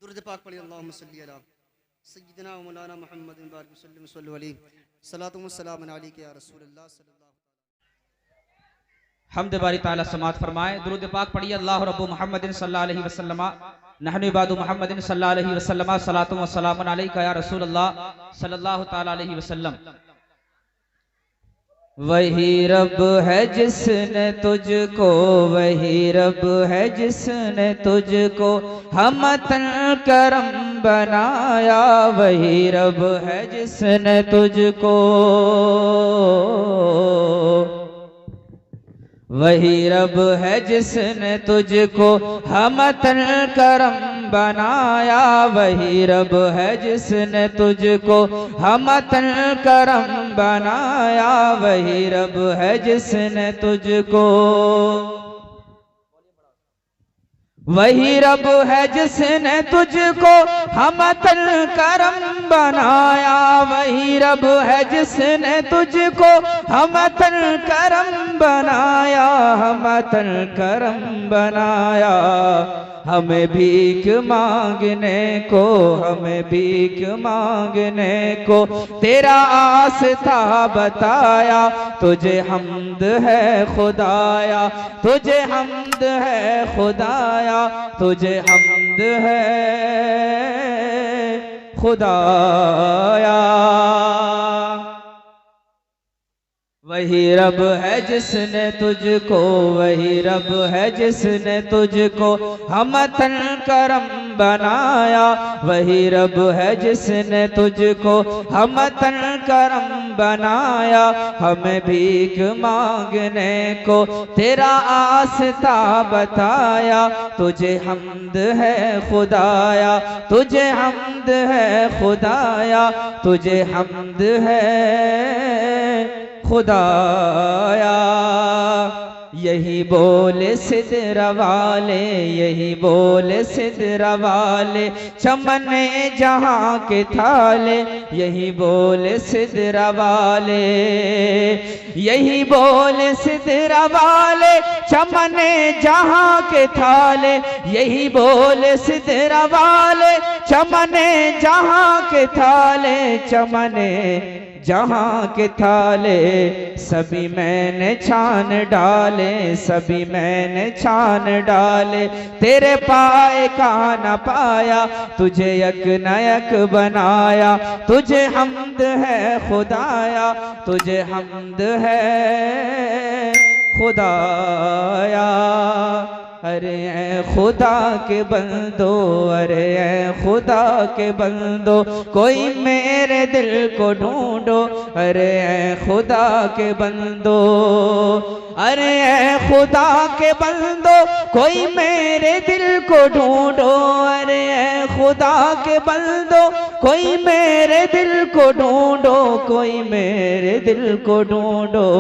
दुरूद पाक पढ़िए, अल्लाहुम्मा सल्ली अला सय्यिदिना व मौलाना मुहम्मद बारिक वसल्लम सल्लल्लाहु अलैहि सलातु व सलाम अलैका या रसूलल्लाह सल्लल्लाहु। हम्द बारी ताला समात फरमाए। दुरूद पाक पढ़िए। अल्लाह रब्बु मुहम्मदिन सल्लल्लाहु अलैहि वसल्लम नहनु इबादु मुहम्मदिन सल्लल्लाहु अलैहि वसल्लम सलातु व सलामुन अलैका या रसूल अल्लाह सल्लल्लाहु ताला अलैहि वसल्लम। वही रब है जिसने तुझको, वही रब है जिसने तुझको हमतन करम बनाया, वही रब है जिसने तुझको, वही रब है जिसने तुझको हमतन करम बनाया, वही रब है जिसने तुझको हमतन करम बनाया, वही रब है जिसने तुझको, वही रब है जिसने तुझको हमतन करम बनाया, वही रब है जिसने तुझको हमतन करम बनाया, हमतन करम बनाया। हमें भीख मांगने को, हमें भीख मांगने को तेरा आस्था बताया, तुझे हम्द है खुदाया, तुझे हम्द है खुदाया, तुझे हम्द है खुदाया। वही रब है जिसने तुझको, वही रब है जिसने तुझको हमतन करम बनाया, वही रब है जिसने तुझको हमतन करम बनाया। हमें भीख मांगने को तेरा आस्था बताया, तुझे हम्द है खुदाया, तुझे हम्द है खुदाया, तुझे हम्द है खुदाया। यही बोले सिदरा वाले, यही बोले सिदरा वाले चमने जहाँ के थाले, यही बोले सिदरा वाले, यही बोले सिदरा वाले चमने जहाँ के थाले, यही बोले सिदरा वाले चमने जहाँ के थाले, चमने जहाँ के थाले सभी मैंने छान डाले, सभी मैंने छान डाले, तेरे पाए का न पाया, तुझे यक न यक बनाया, तुझे हम्द है खुदाया, तुझे हम्द है खुदाया। अरे ऐ खुदा के बंदो, अरे ऐ खुदा के बंदो, कोई मेरे दिल को ढूंढो, अरे ऐ खुदा के बंदो, अरे ऐ खुदा के बंदो, कोई मेरे दिल को ढूंढो, अरे ऐ खुदा के बंदो, कोई मेरे दिल को ढूंढो, कोई मेरे दिल को ढूंढो।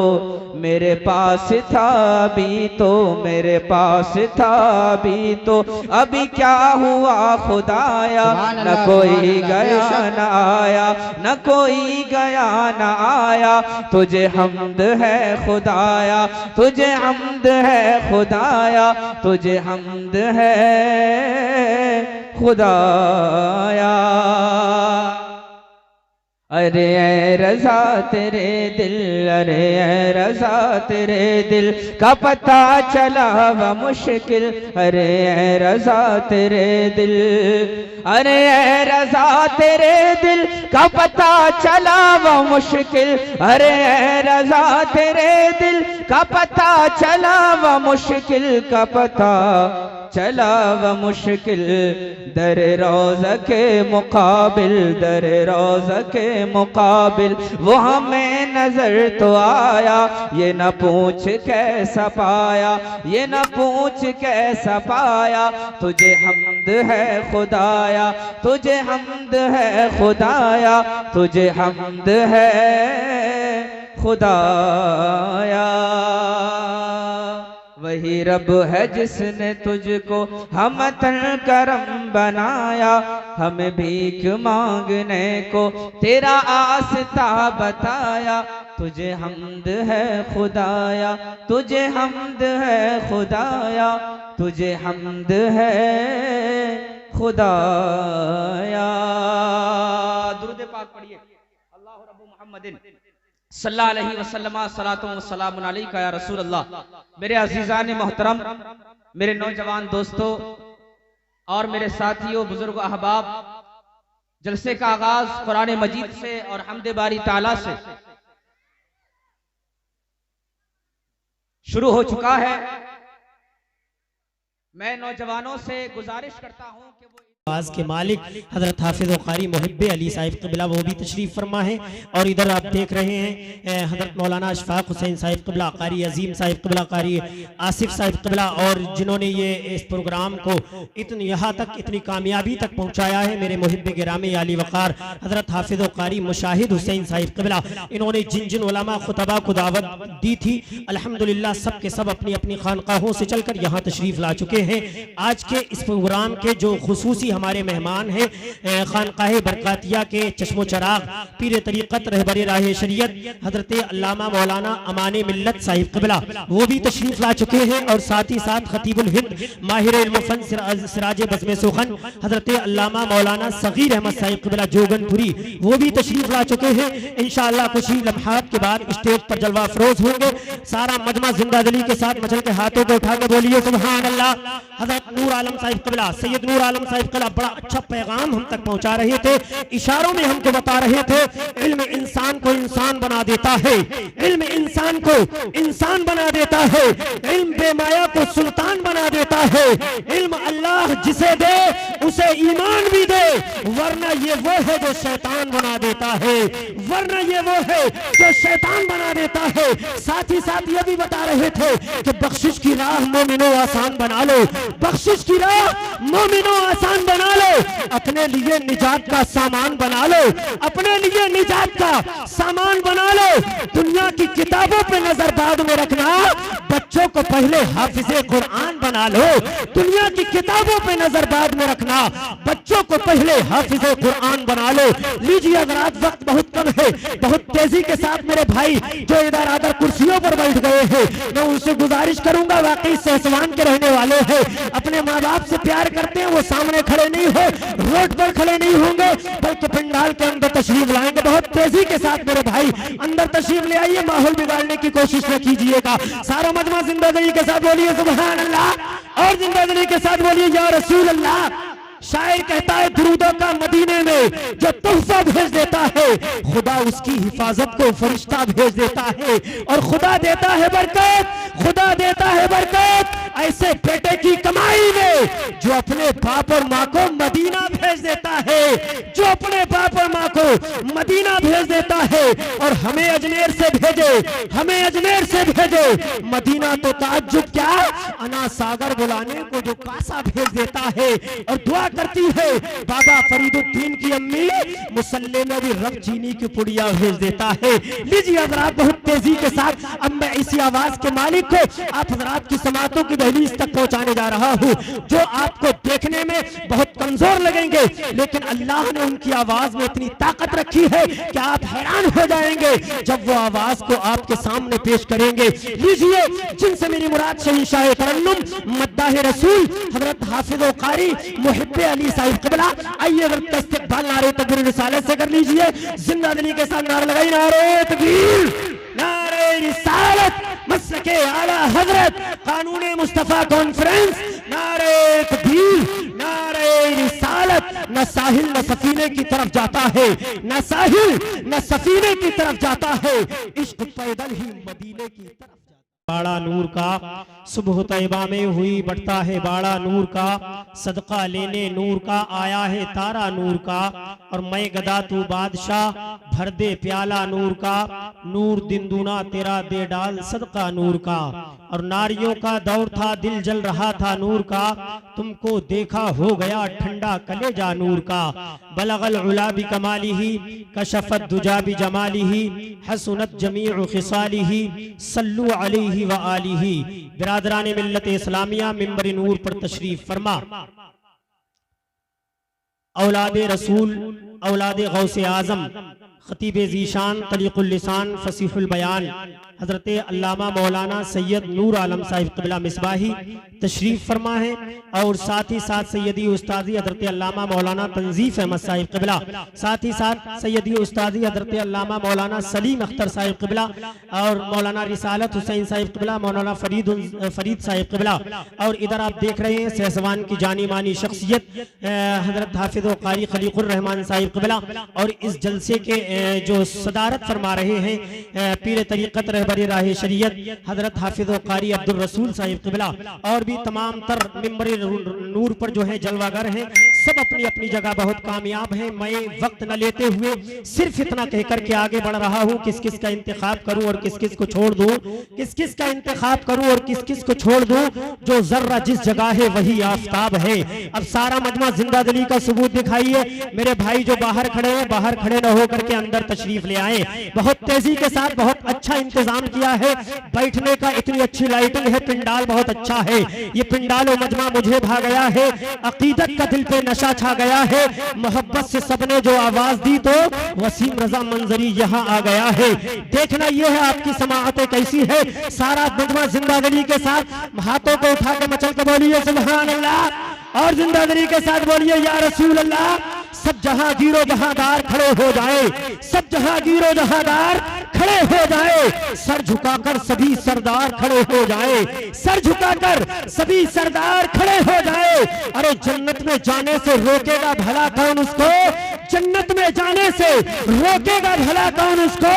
मेरे पास था भी तो, मेरे पास था भी तो, अभी क्या हुआ खुदाया, न कोई गया न आया, न कोई गया न आया, तुझे हम्द है खुदाया, तुझे हम्द है खुदाया, तुझे हम्द है खुदाया। अरे ऐ रज़ा तेरे दिल, अरे ऐ रज़ा तेरे दिल का पता चला व मुश्किल, अरे ऐ रज़ा तेरे दिल, अरे ऐ रज़ा तेरे दिल का पता चला व मुश्किल, अरे ऐ रज़ा तेरे दिल का पता चला व मुश्किल का पता चला व मुश्किल। दर रोज़ा के मुकाबिल, दर रोज़ा के मुकाबिल वो हमें नजर तो आया, ये न पूछ कैसा पाया, ये न पूछ कैसा पाया, तुझे हम्द है खुदाया, तुझे हम्द है खुदाया, तुझे हम्द है खुदाया। वही रब है जिसने तुझको हमतन करम बनाया, हमें भीख मांगने को तेरा आस्था बताया, तुझे हम्द है खुदाया, तुझे हम्द है खुदाया, तुझे हम्द है खुदाया। दुरूद पाक पढ़िए। अल्लाह रब्बु मुहम्मदिन सल्लल्लाहु अलैहि वसल्लम सलातो व सलामुन अलैका या रसूल अल्लाह। मेरे अजीजान मोहतरम, मेरे नौजवान दोस्तों और मेरे साथियों, बुजुर्ग अहबाब, जलसे का आगाज कुरान मजीद से और हम्दे बारी ताला से शुरू हो चुका है। मैं नौजवानों से गुजारिश करता हूं कि वो आवाज़ के मालिक हज़रत हाफिज़ व क़ारी मुहिब्बे अली साहिब क़िबला वो भी तशरीफ़ फरमा है। और इधर आप देख रहे हैं हज़रत मौलाना अशफाक हुसैन साहिब क़िबला, क़ारी अजीम साहिब क़िबला, क़ारी आसिफ साहिब क़िबला, और जिन्होंने ये इस प्रोग्राम को यहाँ तक इतनी कामयाबी तक पहुँचाया है। मेरे मुहिब्बे गिरामी आली वक़ार हज़रत हाफिज़ व क़ारी मुशाहिद हुसैन साहिब क़िबला, इन्होंने जिन जिन उलमा खुतबा को दावत दी थी, अल्हम्दुलिल्लाह सब के सब अपनी अपनी खानकाहों से चलकर यहाँ तशरीफ़ ला चुके हैं। आज के इस प्रोग्राम के जो खुसूसी हमारे मेहमान हैं, खानकाहे बरकातिया के चश्मो चराग पीर तरीक़त रहबर राह शरीयत हज़रत अल्लामा मौलाना अमाने मिल्लत साहिब क़िबला, वो भी तशरीफ़ ला चुके हैं। और साथ ही साथ खतीबुल हिंद माहिर इल्म फ़न सिराज बज़्म सुखन हज़रत अल्लामा मौलाना सग़ीर अहमद साहिब क़िबला जोगनपुरी, वो भी तशरीफ़ ला चुके हैं। इंशाअल्लाह कुछ ही लम्हात के बाद स्टेज पर जलवा अफरोज होंगे। सारा मजमा जिंदा दिली के साथ मचल के हाथों को उठा के बोलिए सुभान अल्लाह। हज़रत नूर आलम साहिब क़िबला, सैयद नूर आलम साहिब क़िबला बड़ा अच्छा पैगाम हम तक पहुंचा रहे थे, इशारों में हमको बता रहे थे, इल्म इंसान को इंसान बना देता है, इल्म इंसान को इंसान बना देता है, इल्म बेमाया को सुल्तान बना देता है, इल्म अल्लाह जिसे दे उसे ईमान भी दे, वरना ये वो है जो शैतान बना देता है, वरना ये वो है जो शैतान बना देता है। साथ ही साथ ये भी बता रहे थे कि बख्शिश की राह मोमिनो आसान बना लो, बख्शिश की राह मोमिनो आसान बना लो, अपने लिए निजात का सामान बना लो, अपने लिए निजात का सामान बना लो। दुनिया की किताबों पे नजर बाद में रखना, बच्चों को पहले हाफिज़े कुरान बना लो। दुनिया की किताबों पे नजर बाद में रखना, बच्चों को पहले हाफिज़े कुरान बना लो। लीजिए अगर आज वक्त बहुत कम है, बहुत तेजी के साथ मेरे भाई जो इधर आकर कुर्सियों पर बैठ गए हैं, मैं उनसे गुजारिश करूंगा, वाकई सहसवान के रहने वाले हैं, अपने माँ बाप से प्यार करते हैं, वो सामने खड़े नहीं हो, रोड पर खड़े नहीं होंगे, बल्कि पंडाल के अंदर तशरीफ लाएंगे। बहुत तेजी के साथ मेरे भाई अंदर तशरीफ ले आइए, माहौल बिगाड़ने की कोशिश न कीजिएगा। सारा मजमा जिंदगी के साथ बोलिए सुभान अल्लाह, और जिंदगी के साथ बोलिए या रसूल अल्लाह। शायर कहता है दुरूदों का मदीने में जो तोहफा भेज देता है, खुदा उसकी हिफाजत को फरिश्ता भेज देता है, और खुदा देता है बरकत, खुदा देता है बरकत ऐसे बेटे की कमाई में जो अपने बाप और माँ को मदीना भेज देता है, जो अपने बाप और माँ को मदीना भेज देता है। और हमें अजमेर से भेजे, हमें अजमेर से भेजे, मदीना तो ताज्जुब क्या, अना सागर बुलाने को जो कासा भेज देता है। और दुआ करती है बाबा फरीदुद्दीन की अम्मी, मुसल्ले में भी रब चीनी की पुड़िया भेज देता है। लीजिए हजरात बहुत तेजी के साथ अब मैं इसी आवाज के मालिक को आप हजरात की समातों की दहलीज तक पहुंचाने जा रहा हूं, जो आपको देखने में बहुत कमजोर लगेंगे, लेकिन अल्लाह ने उनकी आवाज में इतनी ताकत रखी है कि आप हैरान हो जाएंगे जब वो आवाज को आपके सामने पेश करेंगे। लीजिए जिनसे मेरी मुराद शहीशाह तरन्नुम मद्दाह रसूल हजरत हाफिज़ व क़ारी मुहिब्बे अली साहिब क़िबला, आइए अगर इस्तक़बाल नारे तकबीर रिसालत से कर लीजिए। जिंदा दिली के साथ नारा लगाई, नारे तकबीर, नारे रिसालत, मसलके आला हजरत, कानून मुस्तफा कॉन्फ्रेंस, नारे तकबीर, नारे रिसालत। न साहिल न सफीने की तरफ जाता है, न साहिल न सफीने की तरफ जाता है, इश्क पैदल ही मदीने की तरफ। बाड़ा नूर का सुबह तैबा में हुई बढ़ता है बाड़ा नूर का, सदका लेने नूर का आया है तारा नूर का। और मैं गदा तू बादशाह भर दे प्याला नूर का, नूर दिन दूना तेरा दे डाल सदका नूर का। और नारियों का दौर था दिल जल रहा था नूर का, तुमको देखा हो गया ठंडा कलेजा नूर का। बलगल उला बि कमालिही कशफत दुजा बि जमालिही, हसनत जमीउ खिसालिही सल्लु अलैहि व आलिही। बिरादरान मिल्लत इस्लामिया मिंबर नूर पर तशरीफ फरमा। औलादे रसूल, औलादे गौसे आजम, खतीब ज़ीशान, तलीक़ुल लिसान, फसीहुल बयान, हजरत अल्लामा मौलाना सैयद नूर आलम साहिब क़िबला मिसबाही तशरीफ़ फरमा है और साथ ही साथ सैयदी उस्तादी हजरत अल्लामा मौलाना तंजीफ अहमद साहिब क़िबला, साथ ही साथ सैयदी उस्तादी हजरत अल्लामा मौलाना सलीम अख्तर साहिब क़िबला और मौलाना रिसालत हुसैन साहिब क़िबला, मौलाना फरीद साहिब क़िबला। और इधर आप देख रहे हैं सहसवान की जानी मानी शख्सियत हजरत हाफिज़ व क़ारी खलीक़ुर रहमान साहिब क़िबला। और इस जलसे के जो सदारत फरमा रहे हैं पीर तरीक़त रहबरी राह शरीयत हजरत हाफिज़ व क़ारी अब्दुल रसूल साहिब क़िबला। और भी तमाम तर मिंबर नूर पर जो है जलवागर हैं, सब अपनी अपनी जगह बहुत कामयाब हैं। मैं वक्त न लेते हुए सिर्फ इतना कहकर के आगे बढ़ रहा हूँ, किस किस का इंतखाब करूँ और किस किस को छोड़ दूँ, किस किस का इंतखाब करूँ और किस किस को छोड़ दूँ। जो जर्रा जिस जगह है वही आफताब है। अब सारा मजमा जिंदा दिली का सबूत दिखाइए। मेरे भाई जो बाहर खड़े हैं, बाहर खड़े न होकर के अंदर तशरीफ ले आए। बहुत तेजी के साथ बहुत अच्छा इंतजाम किया है बैठने का, इतनी अच्छी लाइटिंग है, पिंडाल बहुत अच्छा है। ये पिंडाल और मजमा मुझे भा गया है, अकीदत का दिल पे नशा छा गया है। मोहब्बत से सबने जो आवाज दी तो वसीम रजा मंजरी यहाँ आ गया है। देखना ये है आपकी समाअतें कैसी है। सारा मजमा जिंदा दिली के साथ हाथों को उठा के मचल के बोलिए सुभान अल्लाह और जिंदा दिली के साथ बोलिए या रसूल अल्लाह। सब जहांगीरो जहांदार खड़े हो जाए, सब जहांगीरो जहांदार खड़े हो जाए। सर झुकाकर सभी सरदार खड़े हो जाए, सर झुकाकर सभी सरदार खड़े हो जाए। अरे जन्नत में जाने से रोकेगा भला कौन उसको, जन्नत में जाने से रोकेगा भला कौन उसको,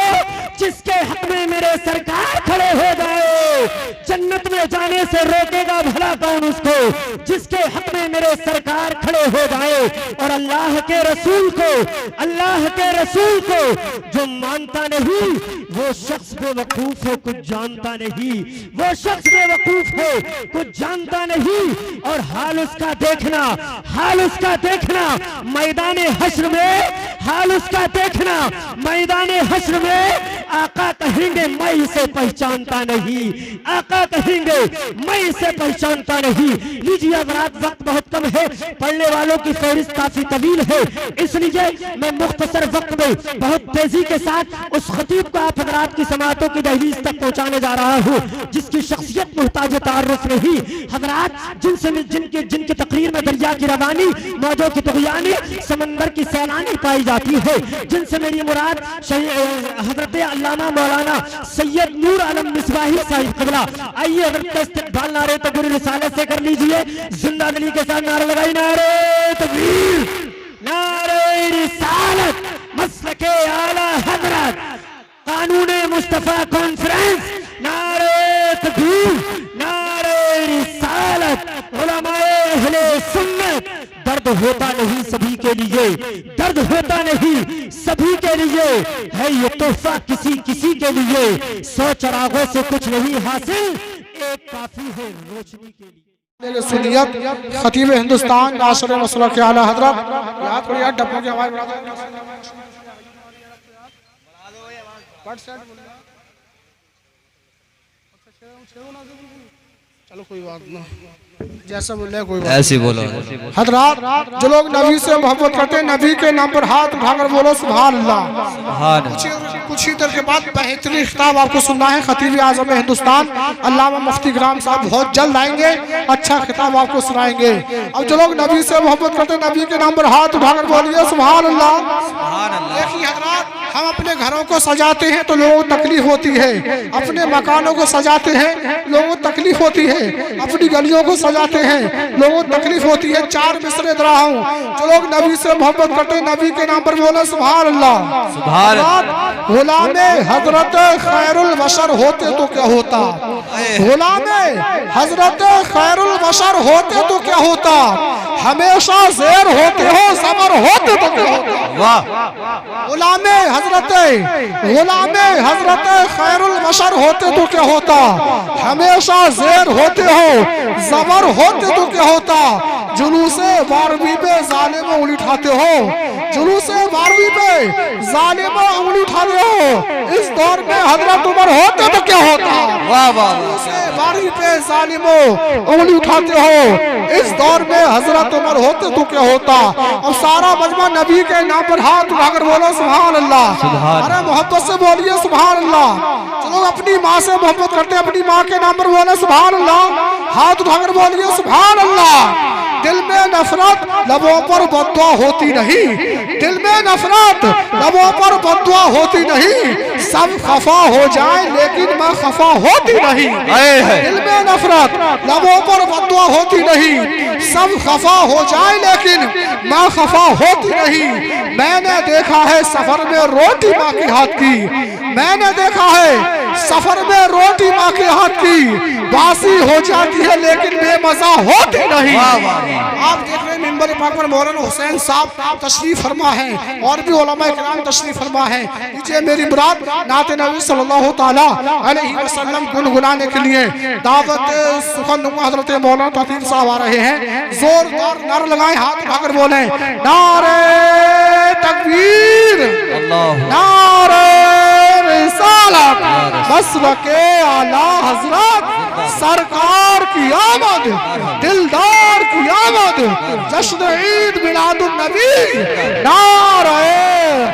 जिसके हक में मेरे सरकार खड़े हो जाए। जन्नत में जाने से रोकेगा भला कौन उसको, जिसके हक में मेरे सरकार खड़े हो जाए। और अल्लाह के रसूल को, अल्लाह के रसूल को जो मानता नहीं वो शख्स बेवकूफ है, कुछ जानता नहीं। वो शख्स बेवकूफ है, कुछ जानता नहीं। और हाल उसका देखना, हाल उसका देखना मैदान हश्र में, हाल उसका देखना मैदान हश्र में। आका कहेंगे मैं इसे पहचानता नहीं, आका कहेंगे मैं इसे पहचानता नहीं। लीजिए अब रात वक्त बहुत कम है, पढ़ने वालों की फहरिस्त काफी तवील है, इसलिए मैं मुख्तसर वक्त में बहुत तेजी के साथ उस खतीब को आप हजरात की समातों की दहलीज तक पहुंचाने जा रहा हूँ, जिसकी शख्सियत मुहताज तारुफ नहीं। हजरात जिनसे जिनकी तकरीर में दरिया की रवानी, मौजों की तुग़यानी, समंदर की सैलानी पाई जाती है, जिनसे मेरी मुराद हजरत अल्लामा मौलाना सैयद नूर आलम मिसबाही साहिब क़िबला। आइए हजरत का इस्तक़बाल नारे तकबीर रिसालत से कर लीजिए। जिंदा दिली के साथ नारे लगाई, नारे तकबीर, नारे रिसालत, मसलके आला हजरत, कानूने मुस्तफा कॉन्फ्रेंस, नारे तकबीर, नारे रिसालत, उलमाए अहले सुन्नत। दर्द होता नहीं सभी के लिए, दर्द होता नहीं सभी के लिए, है ये तोहफा किसी किसी के लिए। 100 चिरागों से कुछ नहीं हासिल, एक काफी है रोशनी के लिए। सुन्नियत खतीब हिंदुस्तान नासिर मसलक के आला हजरत, याद करिए डब्बों की आवाज बढ़ा चलो कोई बात ना, जैसा बोले कोई बात ऐसे बोलो। हजरात जो लोग नबी से मोहब्बत करते हैं, नबी के नाम पर हाथ उठाकर बोलो सुभान अल्लाह। कुछ ही देर के बाद बेहतरीन खिताब आपको सुनना है। खतीब आज़म हिंदुस्तान अल्लामा मुफ्ती ग्राम साहब बहुत जल्द आएंगे, अच्छा खिताब आपको सुनाएंगे। अब जो लोग नबी से मोहब्बत करते हैं, नबी के नाम पर हाथ उठाकर बोलिए सुभान अल्लाह। देखिए हजरात, हम अपने घरों को सजाते हैं तो लोगों को तकलीफ होती है, अपने मकानों को सजाते हैं लोगों को तकलीफ होती है, अपनी गलियों को सजाते हैं लोगों को तकलीफ होती है। 4 मिसरे दे रहा हूँ, जो लोग नबी से मोहब्बत करते हैं, नबी के नाम पर बोले सुभान अल्लाह। गुलामे हजरत खैरुल बशर होते तो क्या होता, गुलामे हजरत खैरुल बशर होते तो क्या होता, हमेशा ज़ेर होते हो सबर होते तो क्या होता। गुलामे हजरत खैरुल बशर होते तो क्या होता, हमेशा ज़ेर होते हो ज़बर होते तो क्या होता। जुलूसे 12वीं पे जालिम उंगली उठाते हो, जुलूसे 12वीं पे जालिम उंगली उठाते हो। इस दौर में हजरत उमर होते तो क्या होता? वाह वाह। जुलूसे 12वीं पे जालिम उंगली उठाते हो, इस दौर में हजरत उमर होते तो क्या होता? और सारा मजमा नबी के नाम पर हाथ उठाकर बोलो सुभान अल्लाह। अरे मोहब्बत से बोलिए सुभान अल्लाह। चलो अपनी माँ से मोहब्बत करते हैं, अपनी माँ के नाम पर बोले सुभान अल्लाह। हाथ उठाकर बोलिए सुभान अल्लाह। दिल में नफरत लबों पर बद्दुआ होती नहीं, दिल में नफरत लबों पर बद्दुआ होती नहीं। सब खफा हो जाए लेकिन मैं खफा होती नहीं। दिल में नफरत लबों पर बद्दुआ होती नहीं, सब खफा हो जाए लेकिन मैं खफा होती नहीं। मैंने देखा है सफर में रोटी माँ के हाथ की, मैंने देखा है सफर में रोटी माँ के हाथ की, बासी हो जाती है लेकिन बेमजा होती नहीं। आप देख रहे हैं मिंबर पाक पर मौलाना हुसैन साहब तशरीफ फरमा है और भी उलमा किराम तशरीफ फरमा है। नीचे मेरी मुराद नाते नबी सल्लल्लाहु ताला अलैहि वसल्लम गुनगुनाने के लिए दावत सुखनुमा हजरत मौलाना तफीर साहब आ रहे हैं। जोरदार नारा लगाएं, हाथ उठाकर बोले नारे तकबीर, नारे रिसालत, मसलके आला हजरत सरकार की आमद, दिलदार की आमद, जश्न ईद मिलादुन नबी, नारे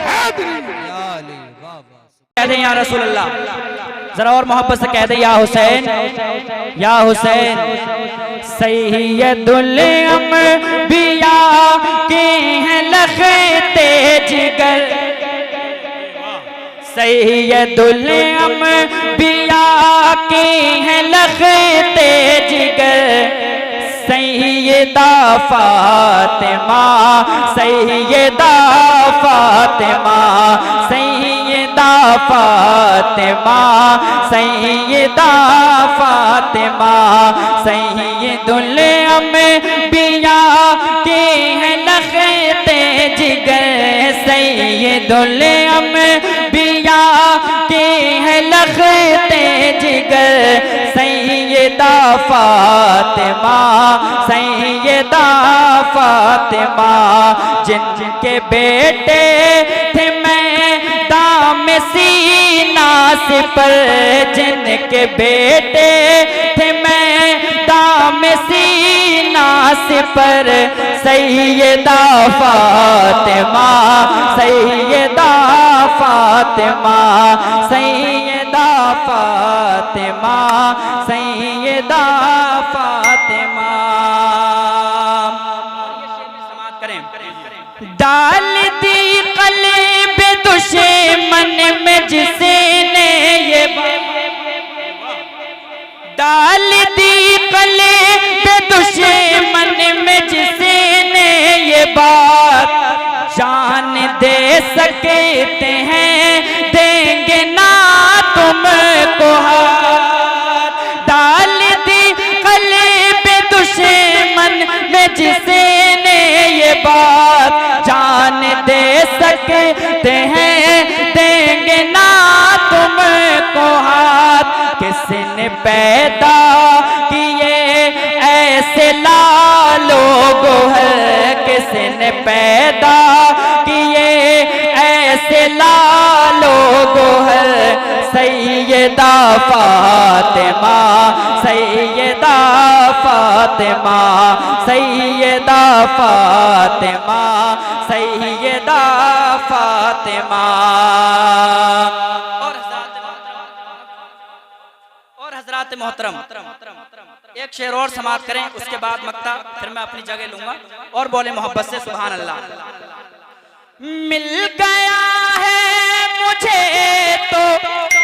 हैदरी। कह दे या रसूल अल्लाह, जरा और मोहब्बत से कह दे या हुसैन, या हुसैन। सैयदुल अंबिया के हैं लखते जिगर, सैयदुल अंबिया के हैं लखते जिगर। सैयदा फातिमा, सैयदा फातिमा, सैयदा फातिमा, सैयदा फातिमा। सैयदुल अंबिया के हैं लखते जिगर, सैयदुल अंबिया के हैं लखते जिगर। सैयदा फातिमा, सैयदा फातिमा, जिनके बेटे थे मैदान में सीना से पर, जिनके बेटे थे मैदान में सीना से पर। सैयदा फातिमा, सैयदा फातिमा, सैयदा फातिमा, सैयदा फातिमा। डाल दी कल्ब दुश्मन में जिसने ये डाल दी कल्ब दुश्मन में जिसने ये बात, जान दे सकते हैं देंगे ना तुमको हाथ। डाल दी कल्ब दुश्मन में जिसने ये बात, जान दे सकते हैं देंगे ना तुमको हाथ। किसने पैदा किए ऐसे लालो गोहर, किसने पैदा किए ऐसे लालो गोहर। सैयदा फातिमा, सैयदा फातिमा, सैयदा फातिमा, सैयदा फातिमा। और हजरात मोहतरम एक शेर और समाप्त करें, उसके बाद मक्ता फिर मैं अपनी जगह लूंगा और बोले मोहब्बत से सुभान अल्लाह। मिल गया है मुझे तो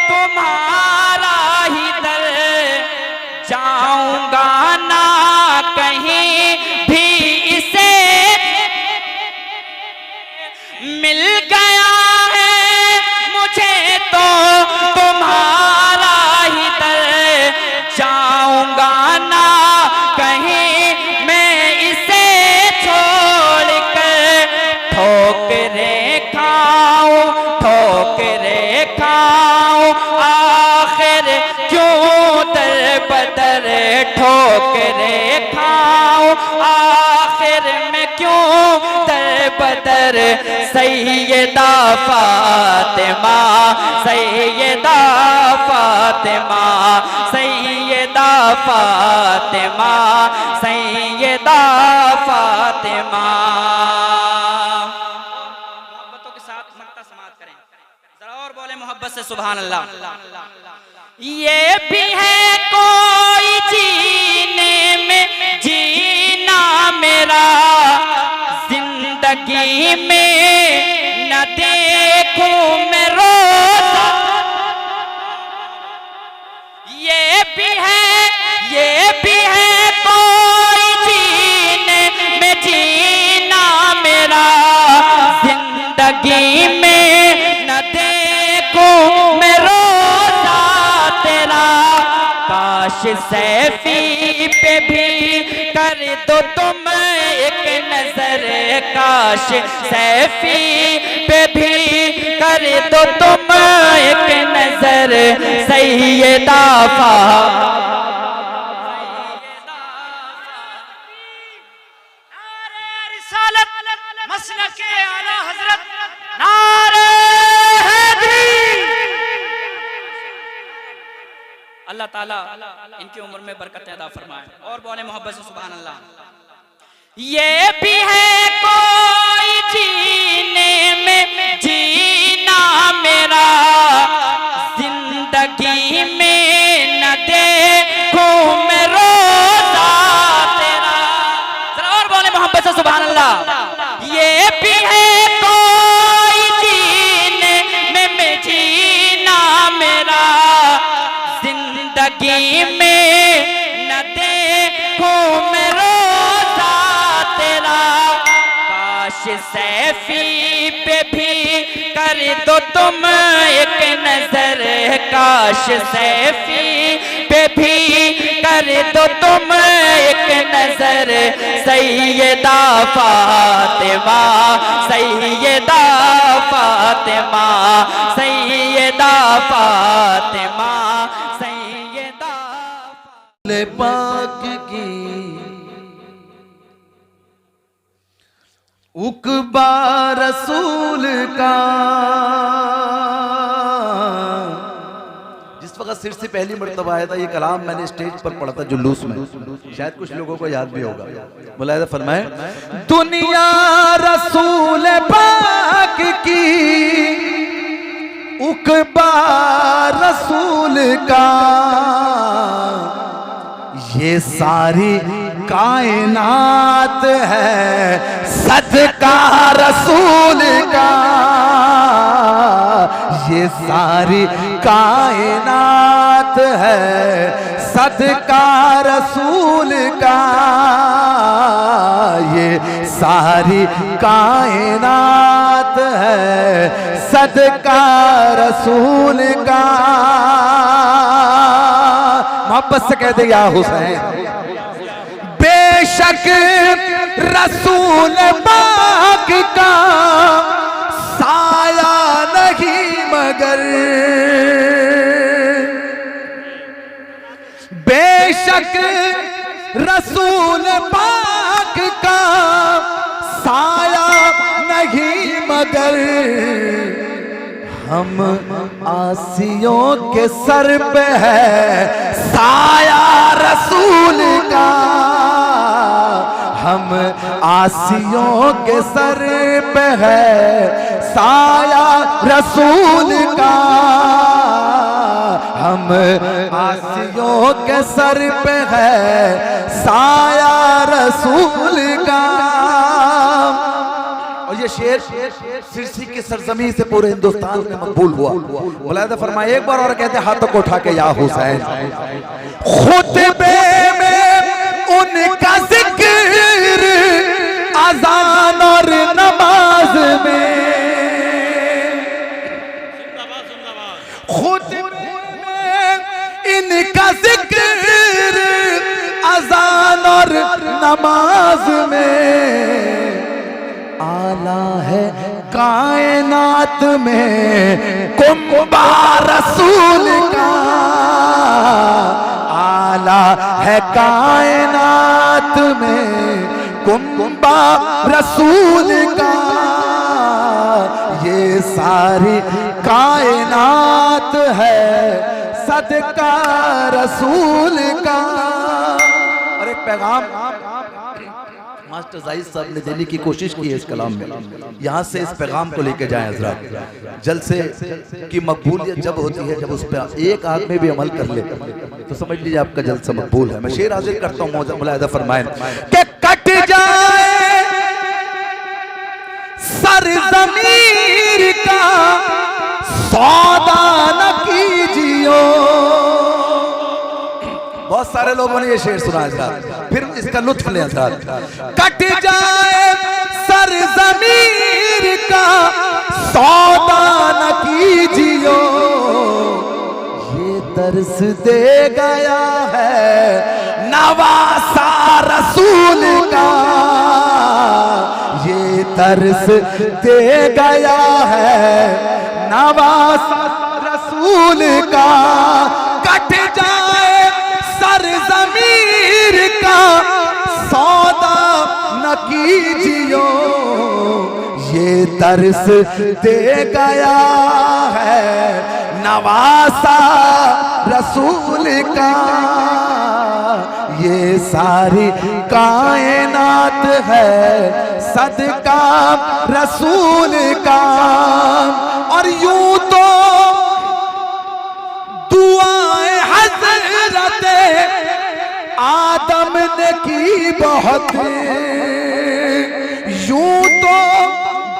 तुम्हारा ही दर, जाऊंगा ना कहीं भी इसे। मिल गया है मुझे तो तुम्हारा ही दर, जाऊंगा ना कहीं मैं इसे छोड़ कर। ठोकरें खाऊं, ठोकरें खाऊं, आखिर क्यों बदर सैयदा फातिमा, सैयदा फातिमा, सैयदा फातिमा, सैयदा फातिमा। मोहब्बतों के साथ मक्ता समात करें, जरा और बोले मोहब्बत से सुभान अल्लाह। ये भी है कोई जीने में जीना मेरा, जिंदगी में न देखूं मैं रोज़ा। ये भी है कोई जीने में जीना मेरा, जिंदगी में न देखूं मैं रोज़ा तेरा। काश सैफी पे भी कर दो तुम एक नजर, काश सैफी पे भी कर दो तुम एक नजर, सैयदा मसलके आला हजरत नारे हैदरी। अल्लाह ताला इनकी उम्र में बरकत अता फरमाए और बोले मोहब्बत से सुभान अल्लाह। ये भी है कोई जीने में जीना मेरा, जिंदगी में न देखूं मैं रोज़ा तेरा। जरा और बोले मोहब्बत से सुभान अल्लाह। ये भी है कोई जीने में जीना मेरा, जिंदगी में न देखूं मैं रोज़ा तेरा। काश सैफी पे भी कर दो तुम एक नजर, काश सैफी पे भी कर दो तुम एक नजर, सैयदा फातिमा, सैयदा फातिमा, सैयदा फातिमा, सैयदा पाक की उकबा रसूल का। जिस वक्त सिर से पहली मर्तबा आया था ये कलाम, मैंने स्टेज पर पढ़ा था जुलूस में, शायद कुछ लोगों को याद भी होगा। मुलाहिज़ा फरमाए, दुनिया रसूल पाक की उकबा रसूल का, ये सारी कायनात है सदका रसूल का, ये सारी कायनात है सदका रसूल का, ये सारी कायनात है सदका रसूल का। मोहब्बत से कह दे या हुसैन। बेशक रसूल पाक का साया नहीं मगर, बेशक रसूल पाक का साया नहीं मगर, हम आसियों के सर पे है साया रसूल का, हम आसियों के सर पे है साया रसूल का, हम आसियों के सर पे है साया रसूल का। और ये शेर सिरसी की सरजमी से पूरे हिंदुस्तान में मकबूल हुआ। मुलाहिज़ा फरमाए, एक बार और कहते हैं हाथों को उठा के या हुसैन। खुतबे में उनका जिक्र अज़ान और नमाज में, खुतबे में इनका जिक्र अज़ान और नमाज में, आला है कायनात में कुंबा रसूल का, आला है कायनात में कुंबा रसूल का, ये सारी कायनात है सदका रसूल का। और एक पैगाम मास्टर जाहिद साहब ने देने की कोशिश की है इस कलाम में, यहाँ से इस पैगाम को लेके जाएं हज़रात। जलसे की मकबूलियत जब होती है जब उस पर एक आदमी भी अमल कर ले तो समझ लीजिए आपका जलसा मकबूल है। मैं शेर हाजिर करता हूँ, मुलाहिज़ा फरमाएं कि कट जाए सर ज़मीर का सौदा न कीजियो। बहुत सारे लोगों ने ये शेर सुना है, फिर इसका लुत्फ लें हज़रात। कट जाए सर ज़मीर का सौदा न कीजियो, ये दर्स दे गया है नवासा रसूल का, ये दर्स दे गया है नवासा रसूल का। कट जाए सर ज़मीर का सौदा न कीजियो, ये दर्स दे गया है नवासा रसूल का। ये सारी कायनात है सदका रसूल का। और यूं तो दुआएं हज़रत आदम ने की बहुत, यूं तो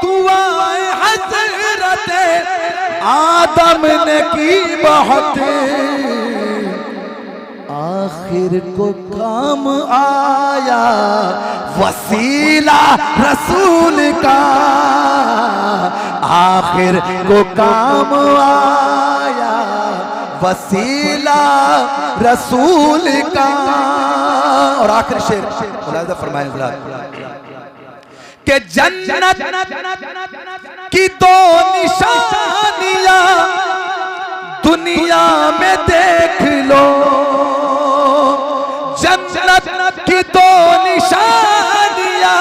दुआएं हज़रत आदम ने की बहुत, आखिर को काम आया वसीला रसूल का, आखिर को काम आया वसीला रसूल का। और आखिरी शेर मुलाहिज़ा फरमाएं कि जन्नत की दो निशानियां दुनिया में देख लो, जन्नत की दो निशानियां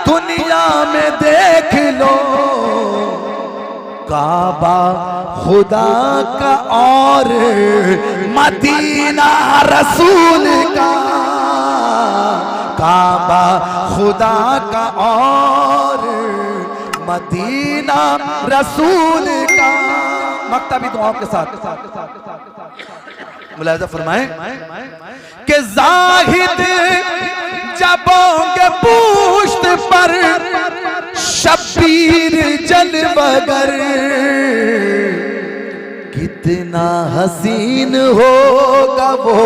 दुनिया में देख लो। काबा खुदा का और मदीना रसूल का, काबा खुदा का और मदीना रसूल का। मक्तबी दुआओं के साथ मुलाहिज़ा फरमाएं कि जाहिद जबोंगे पुश्त पर शब्बीर जलवगर, कितना हसीन होगा वो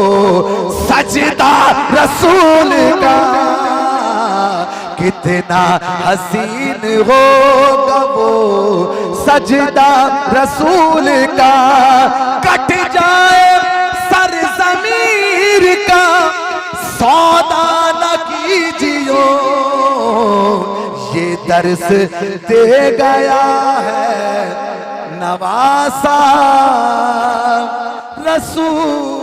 सजदा रसूल का, कितना हसीन होगा वो सजदा रसूल का। कट जाए सर ज़मीर का सौदा न कीजियो, ये दर्स दे गया है नवासा रसूल।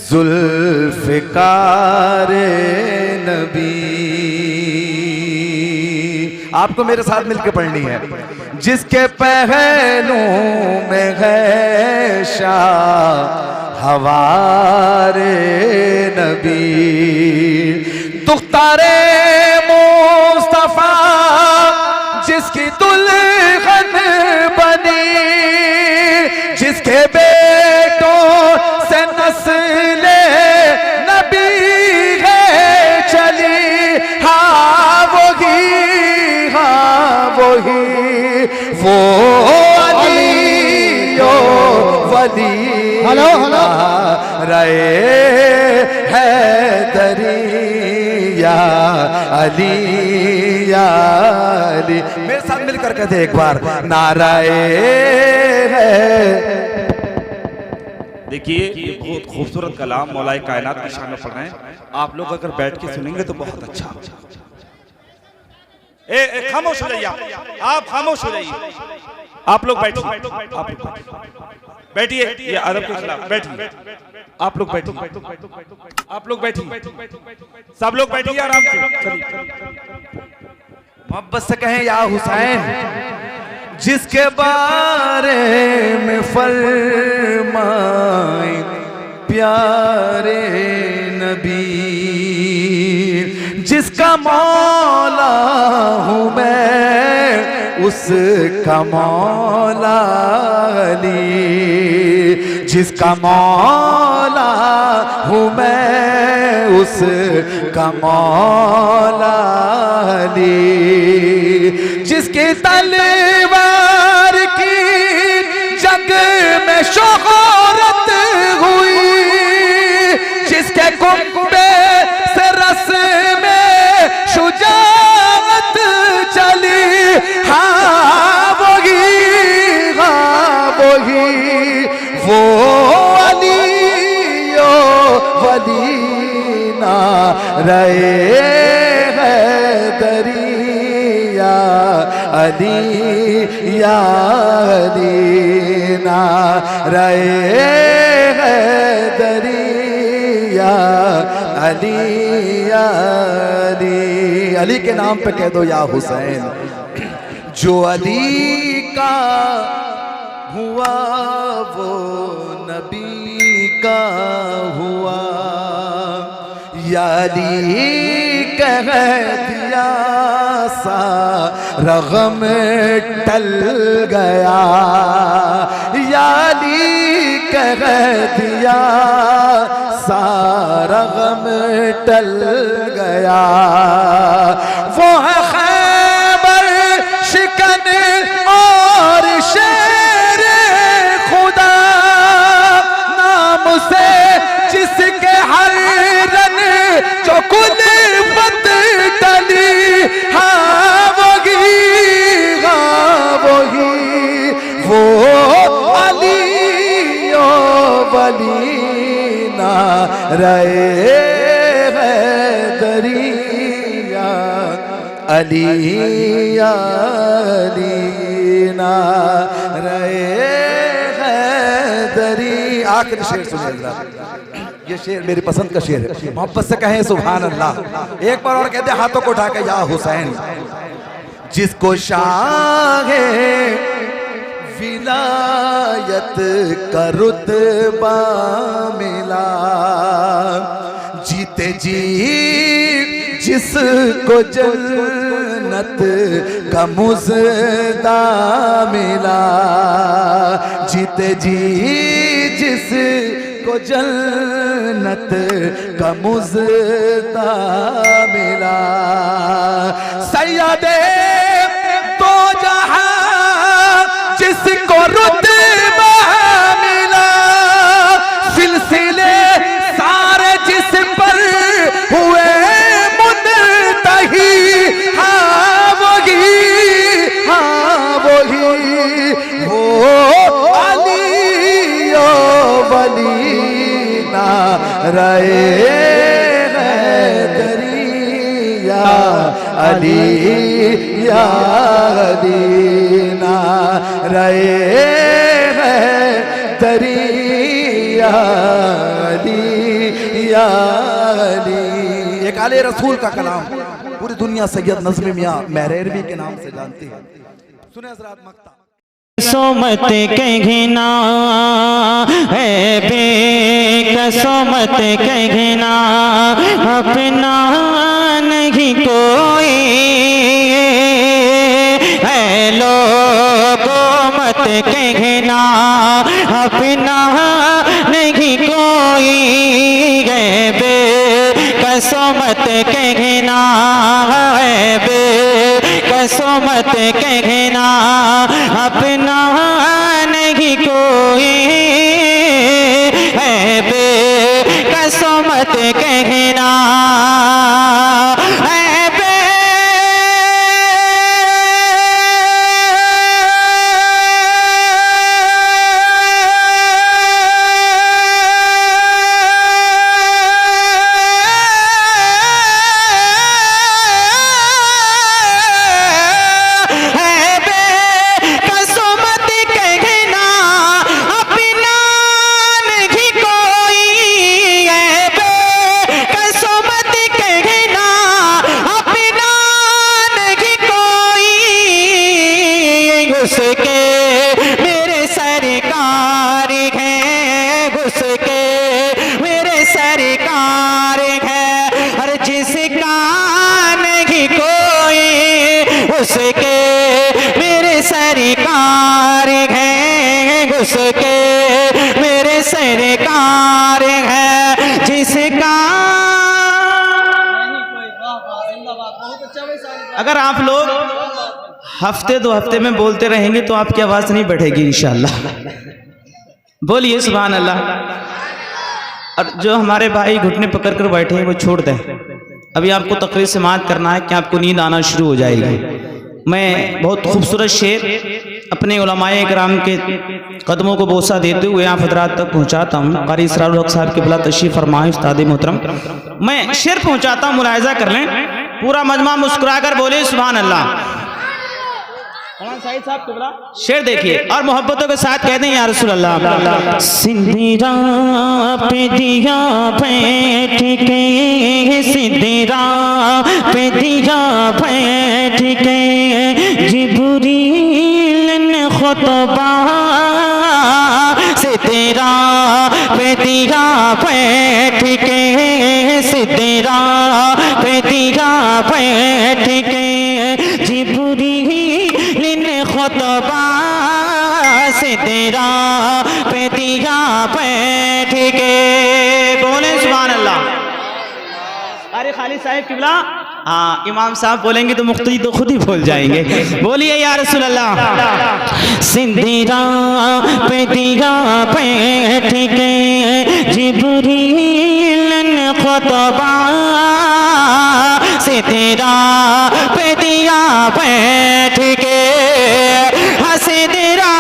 जुल्फ़िकार नबी, आपको मेरे साथ मिलकर पढ़नी है। जिसके पहलू में है शाह हवारे नबी, दुख्तारे मुस्तफा जिसकी दुल्हन बनी, जिसके बेटों से नस्ले नबी है चली, हाँ वही वो अलियो वली रहे है दरिया अली या अली। मेरे साथ मिलकर कहते एक बार नाराए है। देखिए ये बहुत खूबसूरत कलाम मौलाए कायनात की शान में पढ़ रहे हैं। आप लोग अगर बैठ के सुनेंगे तो बहुत अच्छा। खामोश हो जाइए, आप खामोश हो जाइए, आप लोग बैठिए। बैठिए, ये अदब के खिलाफ। बैठिए, आप लोग बैठिए, आप लोग बैठिए, सब लोग बैठिए आराम से। चलिए मोहब्बत से कहें या हुसैन, जिसके बारे में फरमाए प्यारे नबी, जिसका मौला हूँ मैं उसका मौला अली, जिसका मौला हूँ मैं उसका मौला अली, जिसकी तलवार की जग में शोहरत हुई, जिसके कुंबे से रस में शुजाअत चली, हाँ वही वो अली ओ वली ना रहे दरिया अली या अली ना रहे दरिया अली या अली। अली के नाम पे कह दो या हुसैन, जो अली का हुआ वो नबी का हुआ, या अली कह दिया सारा गम टल गया, या अली कह दिया सारा गम टल गया। वो है खैबर शिकन और शेर खुदा, नाम से जिसके हर रन जो कुल्फत टली, हाँ वही वो अली ओ वली ना रहे दरिया अली या अली ना रहे दरी। आखिरी शेर सुनिए जरा, ये शेर मेरी पसंद का शेर है, मोहब्बत से कहें सुभान अल्लाह। एक बार और कहते हाथों को उठा के या हुसैन, जिसको शाहे विलायत का रुतबा मिला, जीते जी जिसको जन्नत का मुज़दा मिला, जीते जी जिसको जन्नत का मुज़दा मिला, सैयदे तो जहां जिसको रुतबा मिला, सिलसिले सारे जिस पर हुए मुनतही, हाँ वही वो अली ओ वली ना रहे दरिया अली या अली ना रहे दरिया अली या अली। एक आले रसूल का कलाम पूरी दुनिया सैयद नज़्म मियां महरेरवी के नाम से जानती है। सुने हज़रात मक्ता। कसमत कहना है बेकसमत कहना, अपना नहीं कोई है, लोगों मत कहना अपना नहीं कोई है, बेकसमत कहना है, बेकसमत कहना अपना नहीं कोई है, बेकसमत कहना है, अपना अगर आप लोग हफ्ते 2 हफ्ते में बोलते रहेंगे तो आपकी आवाज़ नहीं बढ़ेगी इंशाअल्लाह। बोलिए सुभान अल्लाह। और जो हमारे भाई घुटने पकड़ कर बैठे हैं वो छोड़ दें। अभी आपको तकरीर समाअत करना है कि आपको नींद आना शुरू हो जाएगी। मैं बहुत खूबसूरत शेर अपने उलमाए इकराम के कदमों को बोसा देते हुए आप हजरात तक पहुँचाता हूँ। कारी इसरारुल हक साहब के बिला तशरीफ फरमाए उस्ताद मोहतरम। मैं शेर पहुँचाता हूँ, मुलाहिजा कर लें। पूरा मजमा मुस्कुरा कर बोले सुभान अल्लाह। शेर देखिए और मोहब्बतों के साथ कहते हैं या रसूल अल्लाह। सिंदीरा पे दिया बैठ के, सिंदीरा पे दिया बैठ के, जिब्रील ने खुतबा से तेरा पे दिया बैठ के, सिंदीरा पे दिया बैठ के, जिब्रील ने खुतबा से तेरा पे दिया बैठ के। बोले सुभान अल्लाह। अरे खालिद साहब किबला, हाँ इमाम साहब बोलेंगे तो मुख्तदी तो खुद ही बोल जाएंगे। बोलिए या रसूल अल्लाह। सिंदीरा पे दिया बैठ के, जिब्रील ने खुतबा से तेरा पे दिया बैठ के, हंसे तेरा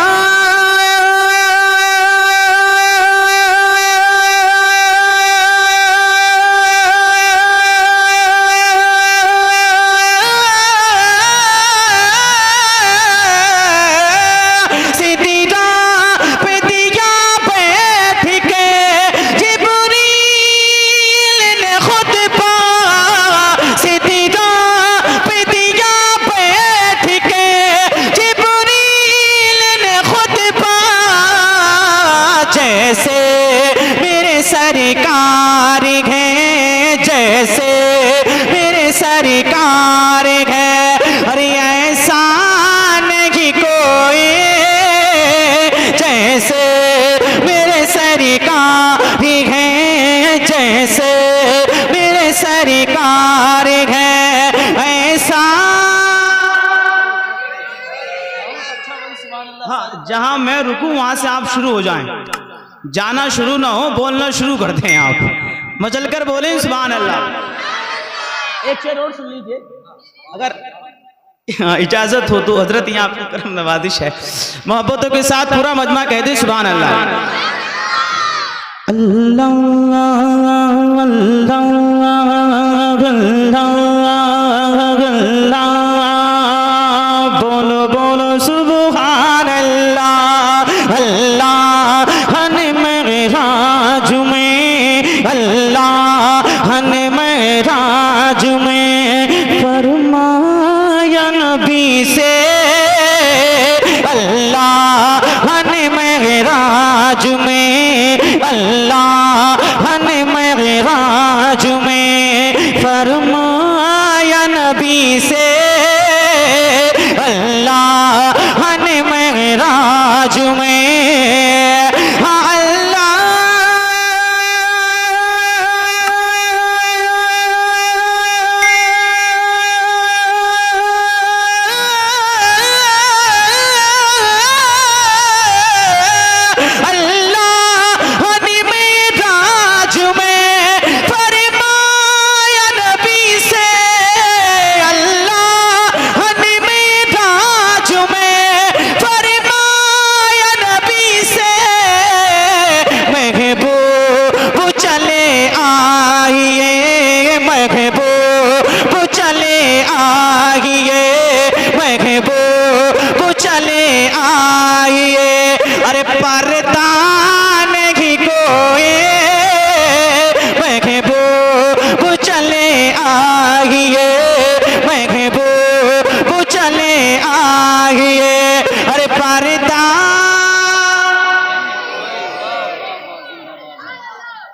सरकार है, जैसे मेरे सरकार है। अरे ऐसा नहीं कोई जैसे मेरे सरकार है, जैसे मेरे सरकार है। ऐसा हाँ, जहां मैं रुकूं वहां से आप शुरू हो जाएं। जाना शुरू ना हो, बोलना शुरू कर दें आप। मचल कर बोलें सुभान अल्लाह। एक शेर और सुन लीजिए अगर इजाजत हो तो। हजरत यहाँ आपकी करम नवाजिश है। मोहब्बतों के साथ पूरा मजमा कह दे सुभान अल्लाह। अल्लाह बोलो बोलो सुभान अल्लाह। अल्लाह मेराज में, अल्लाह ने मेराज में फरमाया नबी से, अल्लाह ने मेराज में, अल्लाह ने मेराज में फरमाया नबी से, अल्लाह ने मेराज में।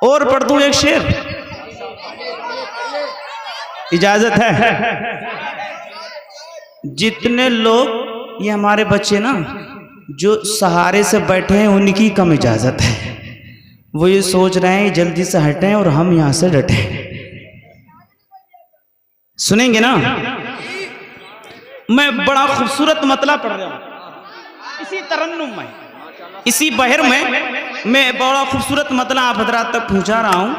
और पढ़ दूं एक शेर, इजाजत है? जितने लोग ये हमारे बच्चे ना जो सहारे से बैठे हैं उनकी कम इजाजत है। वो ये सोच रहे हैं जल्दी से हटें और हम यहां से डटें। सुनेंगे ना? मैं बड़ा खूबसूरत मतला पढ़ रहा हूँ इसी तरन्नुम में, इसी बहर में मैं बड़ा खूबसूरत मतला आप हजरात तक पहुँचा रहा हूँ।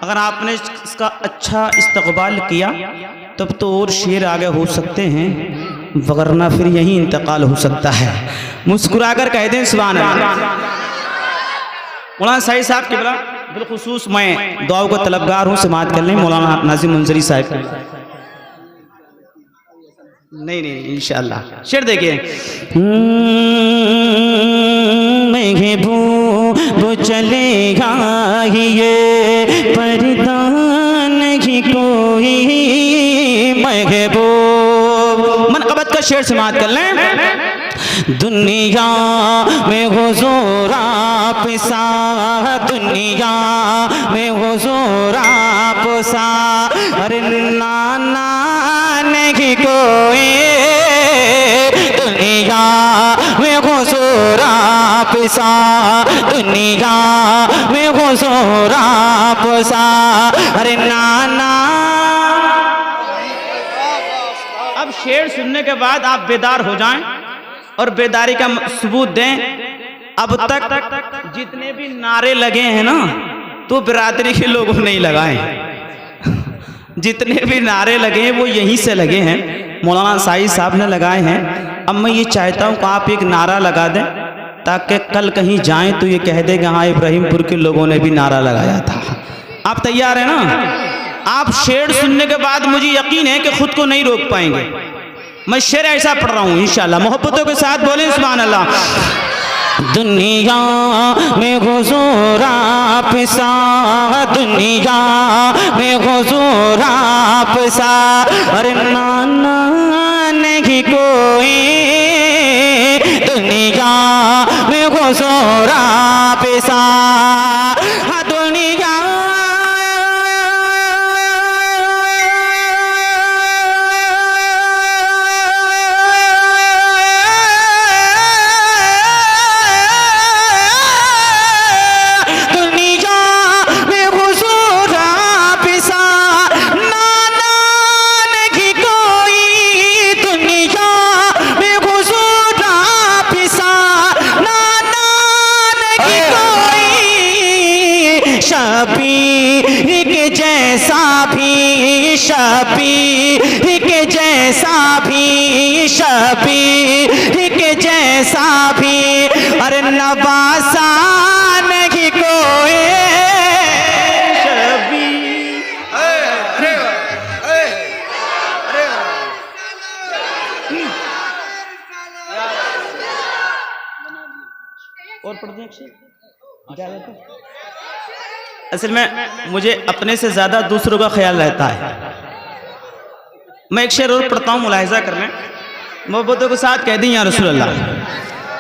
अगर आपने इसका अच्छा इस्तकबाल किया तब तो और शेर आगे हो सकते हैं, वगरना फिर यही इंतकाल हो सकता है। मुस्कुराकर कह दें सुभान अल्लाह। मौलाना साहिब साहब किबला बिलखुसूस मैं दुआओं का तलबगार हूँ, समाअत कर लें। मौलाना नाजिम मंजरी साहब नहीं इंशाअल्लाह शेर देखिए। महबूब चलेगा ये पर्दा नहीं कोई, महबूब मनक़बत का शेर समाअत कर लें। दुनिया में हुज़ूर आप सा, दुनिया में हुज़ूर आप सा, अरे नाना नहीं कोई, दुनिया में हुज़ूर आप सा, दुनिया में हुज़ूर आप सा, अरे नाना। अब शेर सुनने के बाद आप बेदार हो जाएं और बेदारी का सबूत दें। अब तक जितने भी नारे लगे हैं ना तो बिरादरी के लोगों ने ही लगाए हैं, जितने भी नारे लगे हैं वो यहीं से लगे हैं, मौलाना साहिब साहब ने लगाए हैं। अब मैं ये चाहता हूँ कि आप एक नारा लगा दें ताकि कल कहीं जाएं तो ये कह दे कि हाँ इब्राहिमपुर के लोगों ने भी नारा लगाया था। आप तैयार हैं ना? आप शेर सुनने के बाद मुझे यकीन है कि खुद को नहीं रोक पाएंगे। मैं शेर ऐसा पढ़ रहा हूँ इंशाल्लाह, मोहब्बतों के साथ बोलें सुभान अल्लाह। दुनिया में हुज़ूर आप सा, दुनिया में हुज़ूर आप सा, अरे नाना नहीं कोई, दुनिया में हुज़ूर आप सा, दुनिया शबीह के जैसा भी, शबीह के जैसा भी, अरे नवासा नहीं कोई शबीह। और पढ़ दें असल में मुझे अपने से ज्यादा दूसरों का ख्याल रहता है। मैं एक शेर और पढ़ता हूँ, मुलाहिजा कर लें, मोहब्बतों के साथ कह दें या रसूल अल्लाह।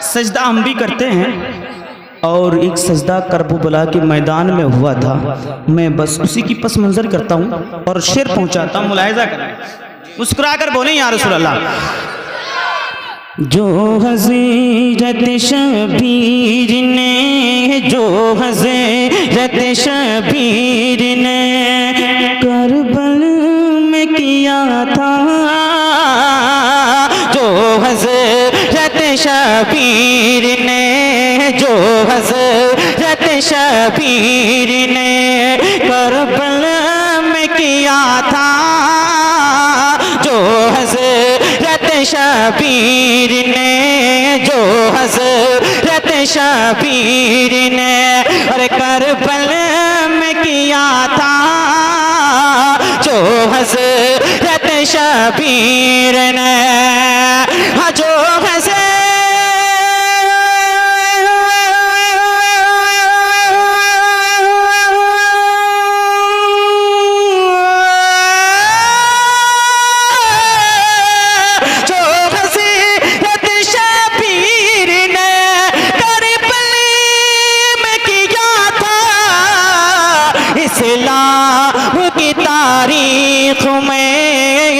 सजदा हम भी करते हैं और एक सजदा करबला के मैदान में हुआ था, मैं बस उसी की पस मंजर करता हूँ और शेर पहुँचाता हूँ, मुलाहिजा करें, मुस्कुरा कर बोलें या रसूल अल्लाह। जो हज़रत शबीर ने, जो हज़रत शबीर ने करबल में किया था, जो हज़रत शबीर ने, जो हज़रत शबीर ने करबल में किया था, जो हज़रत शबीर ने, जो हज़रत शबीर ने अरे करबल में किया था, जो हज़रत शबीर ने, हाँ जो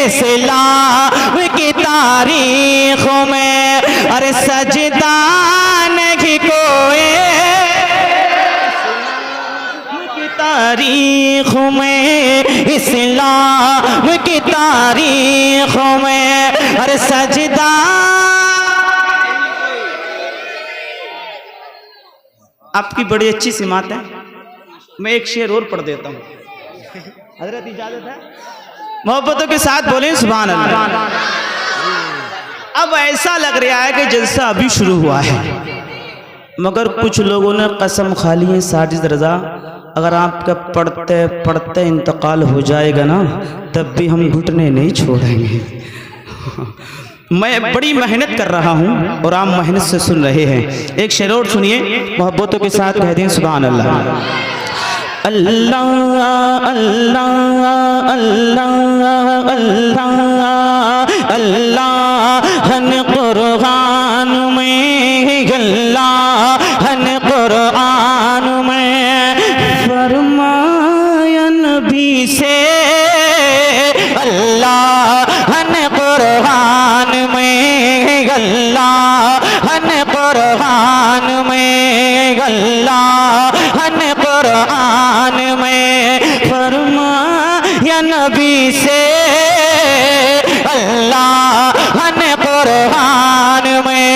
इस्लाम की तारीख में अरे सजदा नहीं कोई, की तारीख में, इस्लाम की तारीख में अरे सजदा। आपकी बड़ी अच्छी सिमात है, मैं एक शेर और पढ़ देता हूँ। हजरत इजाजत है? मोहब्बतों के साथ बोले सुभान अल्लाह। अब ऐसा लग रहा है कि जलसा अभी शुरू हुआ है, मगर कुछ लोगों ने कसम खा ली है साजिद रजा, अगर आपका पढ़ते पढ़ते इंतकाल हो जाएगा ना, तब भी हम घुटने नहीं छोड़ेंगे। मैं बड़ी मेहनत कर रहा हूँ और आप मेहनत से सुन रहे हैं। एक शेर और सुनिए, मोहब्बतों के साथ कह दें सुभान अल्लाह। अल्लाह अल्लाह अल्लाह अल्लाह अल्लाह हन कुरान में, अल्लाह हन कुरान में फरमाया नबी से, अल्लाह हन कुरान में, अल्लाह हन कुरान में, अल्लाह हन कुरान में फरमाया नबी से, अल्लाह हन कुरान में।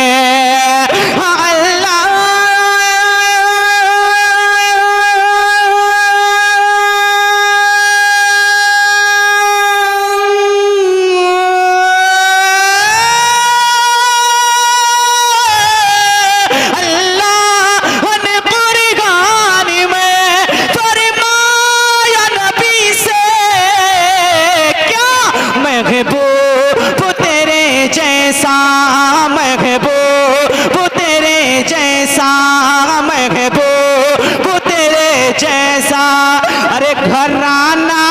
अरे घराना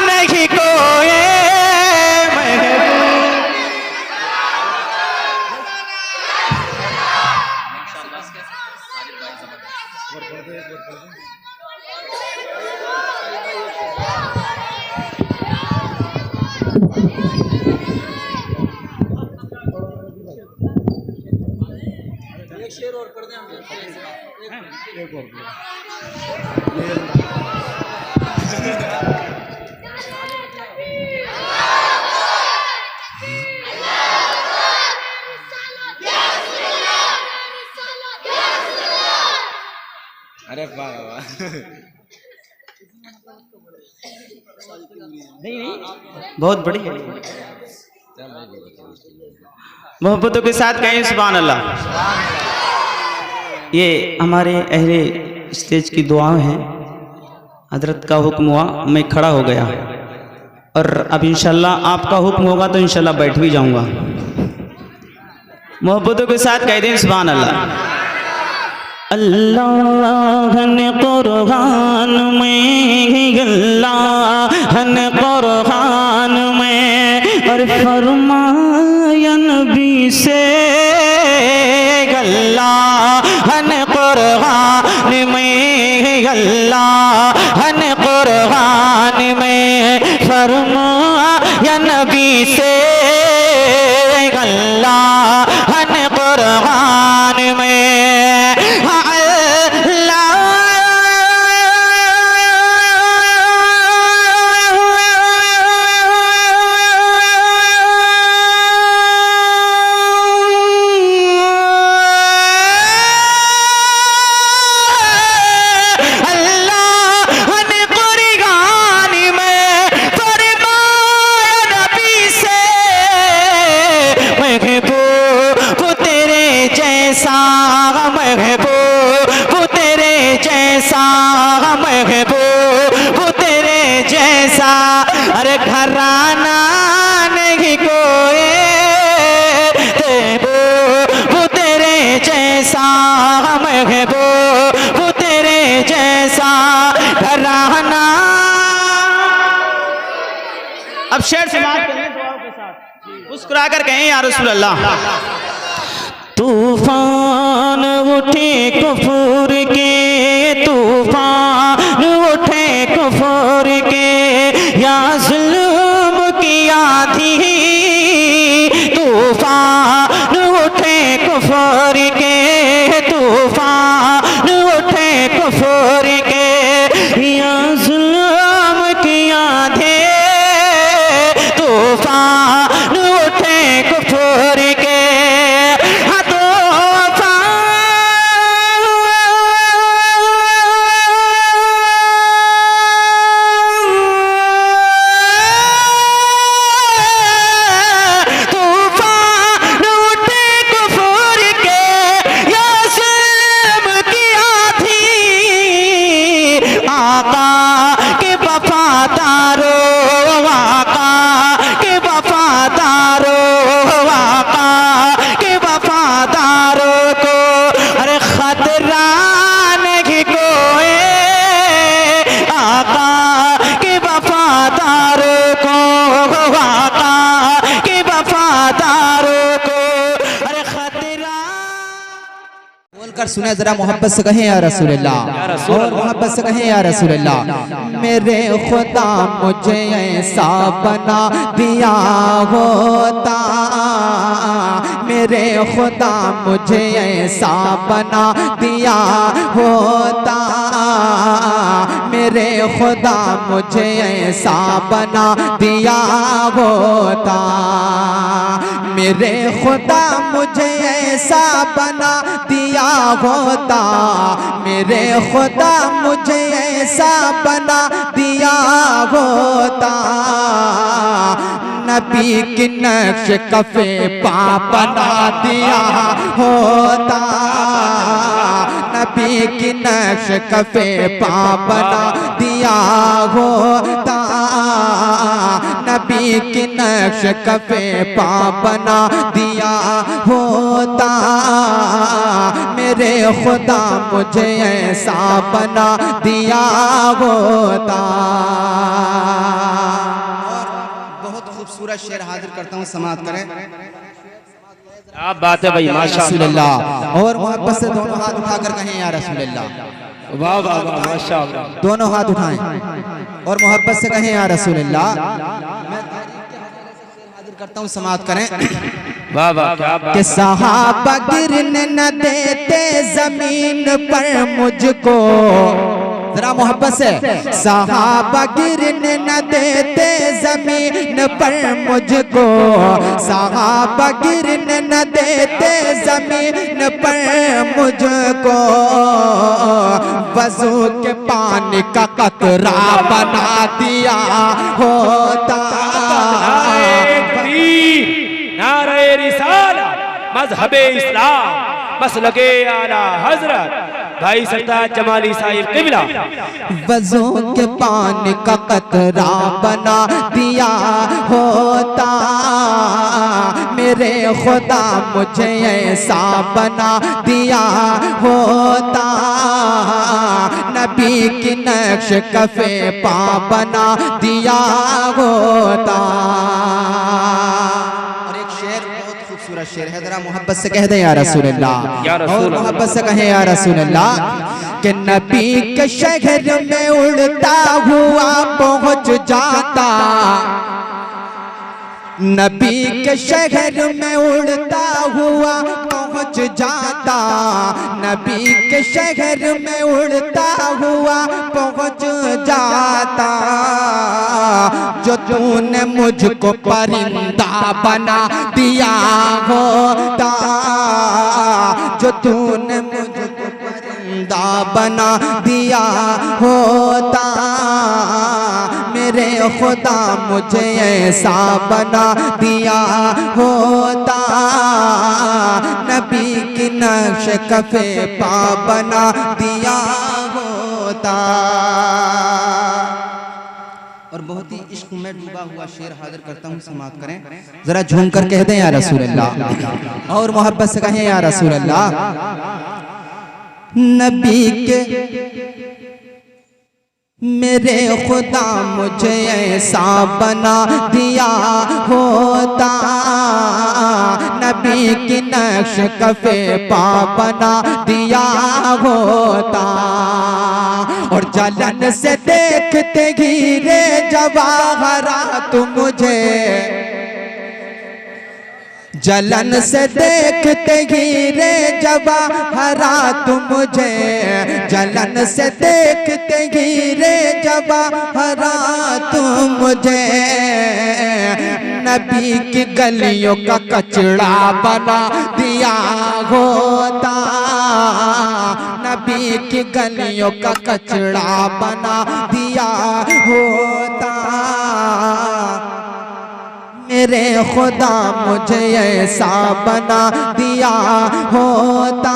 नहीं कोई एक शेर और पढ़ दें हम। अरे वाह वाह, नहीं बहुत बढ़िया। मोहब्बतों के साथ कहें सुभान अल्लाह। ये हमारे अहले स्टेज की दुआएं हैं। हजरत का हुक्म हुआ, मैं खड़ा हो गया, और अब इंशाल्लाह आपका हुक्म होगा तो इंशाल्लाह बैठ भी जाऊंगा। मोहब्बतों के साथ कह दें सुभान अल्लाह। अल्लाह ने कुरान में, अल्लाह ने कुरान में और फरमाया नबी से, अल्लाह ने कुरान में, अल्लाह ने कुरान में फरमाया नबी से, अल्लाह ने कुरान में। अरे घराना नहीं कोई वो तेरे जैसा, वो तेरे जैसा घराना। अब शेर समाप्त करें दुआओं के साथ, मुस्कुरा कर कहें या रसूल अल्लाह। तूफान उठे कुफर के, तूफान उठे कुफर के, या जुल्म की आंधी, तूफान उठे कुफर के, तूफान उठे कुफर के, या जुल्म की आंधी, तूफान उठे कर सुने जरा, मोहब्बत से कहें या रसूल अल्लाह, और मोहब्बत से कहें या रसूल अल्लाह। मेरे खुदा मुझे ऐसा बना दिया होता, मेरे खुदा मुझे ऐसा बना दिया होता, मेरे खुदा मुझे ऐसा बना दिया होता, मेरे खुदा मुझे ऐसा बना दिया होता, मेरे खुदा मुझे ऐसा बना दिया होता, नबी की नक्श कफे पा बना दिया होता, नबी की नक्श कफे पा बना दिया होता, नबी की नक्श कफे पा बना दिया होता, मेरे खुदा मुझे ऐसा बना दिया होता। बहुत खूबसूरत शेर हाजिर करता हूँ, समाअत करें। क्या बात है भाई, माशाअल्लाह। और मोहब्बत से दोनों हाथ उठाकर कहें या रसूल अल्लाह। वाह वाह वाह, माशाअल्लाह। दोनों हाथ उठाएं और मोहब्बत से कहें या रसूल अल्लाह। मैं हाजिर करता हूँ, समाअत करें। वाह वाह, क्या बात। कि सहाबा गिरने न देते जमीन पर मुझको, जरा मोहब्बत से, सहाबा गिरने न देते जमीन पर मुझको, सहाबा गिरने न देते जमीन पर मुझको, वज़ू के पानी का कतरा बना दिया होता, नारे रिसालत, मज़हबे इस्लाम, मसलके आला हज़रत भाई सरदार जमाली साहिब क़िबला, वज़ू के पानी का कतरा बना दिया होता, मेरे खुदा मुझे ऐसा बना दिया होता, नबी की नक्श कफे पा बना दिया होता। खूबसूरत शेर है, जरा मोहब्बत से कह दे या रसूल अल्लाह, और मोहब्बत से कहें या रसूल अल्लाह। कि नबी के शहर में उड़ता हुआ पहुंच जाता, नबी के शहर में उड़ता हुआ पहुंच जाता, नबी के शहर में उड़ता हुआ पहुंच जाता, जो तूने मुझको परिंदा बना दिया होता, जो तूने मुझको परिंदा बना दिया होता, मेरे खुदा मुझे ऐसा बना दिया होता, नबी की नक्श कफे पा बना दिया होता। और बहुत ही इश्क में डूबा हुआ शेर हाजिर करता हूँ, समाअत करें। जरा झूम कर कह दें या रसूल अल्लाह, और मोहब्बत से कहें या रसूल अल्लाह। नबी के मेरे खुदा मुझे ऐसा बना दिया होता, नबी की नक्श कफे पा बना दिया होता, और जलन से देखते हीरे जवाहरात मुझे, जलन से देखते हीरे जवाहरात मुझे, जलन से देखते हीरे जवाहरात मुझे, नबी की गलियों का कचड़ा बना दिया होता, नबी की गलियों का कचड़ा बना दिया होता, मेरे खुदा मुझे ऐसा बना दिया होता,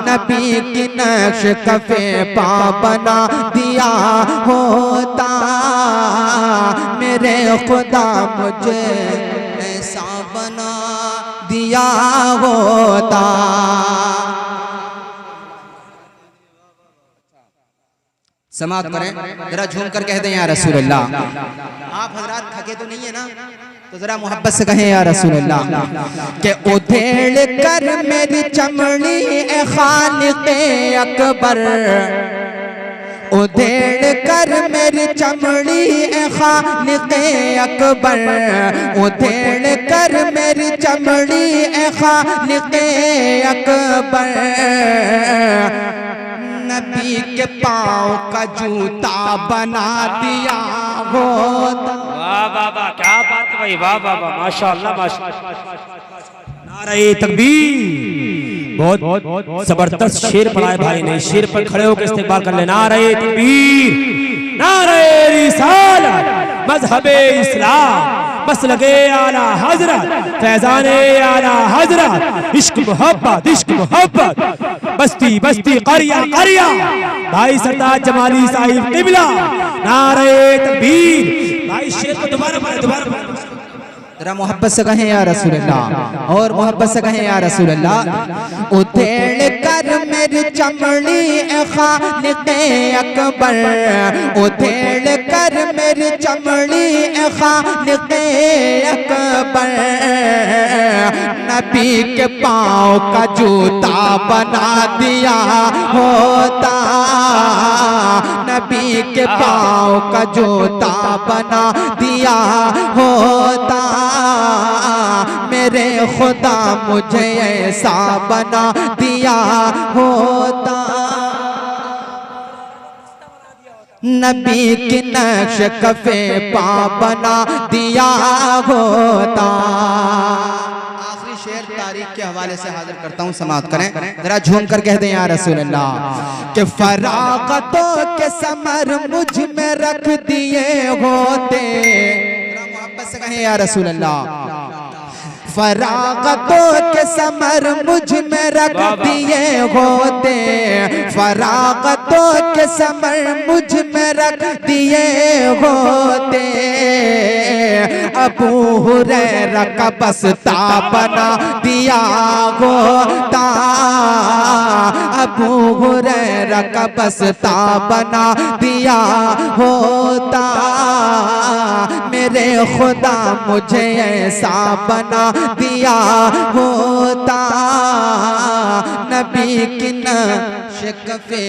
नबी की नक्श कफे पा बना दिया होता, मेरे खुदा मुझे ऐसा बना दिया होता। समाअत करें, जरा झूम कर कह दें या रसूल अल्लाह। आप हजरात थके तो नहीं है ना? तो जरा मोहब्बत से कहें या रसूल अल्लाह के उधेड़ कर मेरी चमड़ी ए खालिक़े अकबर, उधेड़ कर मेरी चमड़ी ए खालिक़े अकबर, उधेड़ कर मेरी चमड़ी ए खालिक़े अकबर, नबी के पाँव का जूता बना दिया होता। वाह वाह वाह, क्या बात है भाई, वाह वाह वाह, माशाअल्लाह माशाअल्लाह। नारे तकबीर, बहुत जबरदस्त शेर पढ़ाए भाई ने। शेर पर खड़े होकर इस्तेमाल कर लेना। नारे तकबीर, नारे रिसालत, मजहबे इस्लाम, मसलके आला हजरत, फैजाने आला हजरत, इश्क मोहब्बत, इश्क मोहब्बत, बस्ती बस्ती करिया करिया, भाई सरदार जमाली साहिब किबला। नारे तकबीर। भाई शेर को दोबारा पढ़े, दोबारा पढ़े। जरा मोहब्बत से कहें या रसूल अल्लाह, और मोहब्बत से कहें या रसूल अल्लाह। उधेड़ कर मेरी चमड़ी ए खालिक़े अकबर, उधेड़ कर मेरी चमड़ी ए खालिक़े अकबर, नबी के पाँव का जूता बना दिया होता, नबी के पाँव का जूता बना दिया होता, मेरे खुदा मुझे ऐसा बना दिया होता, नबी की नक्श कफे पा बना दिया होता। आखिरी शेर तारीख के हवाले से हाजिर करता हूँ, समाप्त करें। जरा झूम कर कह दें या रसूल अल्लाह कि फरागतों के समर मुझ में रख दिए होते। मोहब्बत से कहें या रसूल अल्लाह। फरागतों के समर मुझ में रख दिए होते, फरागतों के समर मुझ में रख दिए होते, अबू हुरैरा का बस्ता बना दिया होता, अबू हुरैरा का बस्ता बना दिया होता, मेरे खुदा मुझे ऐसा बना दिया होता, नबी की नक्श कफे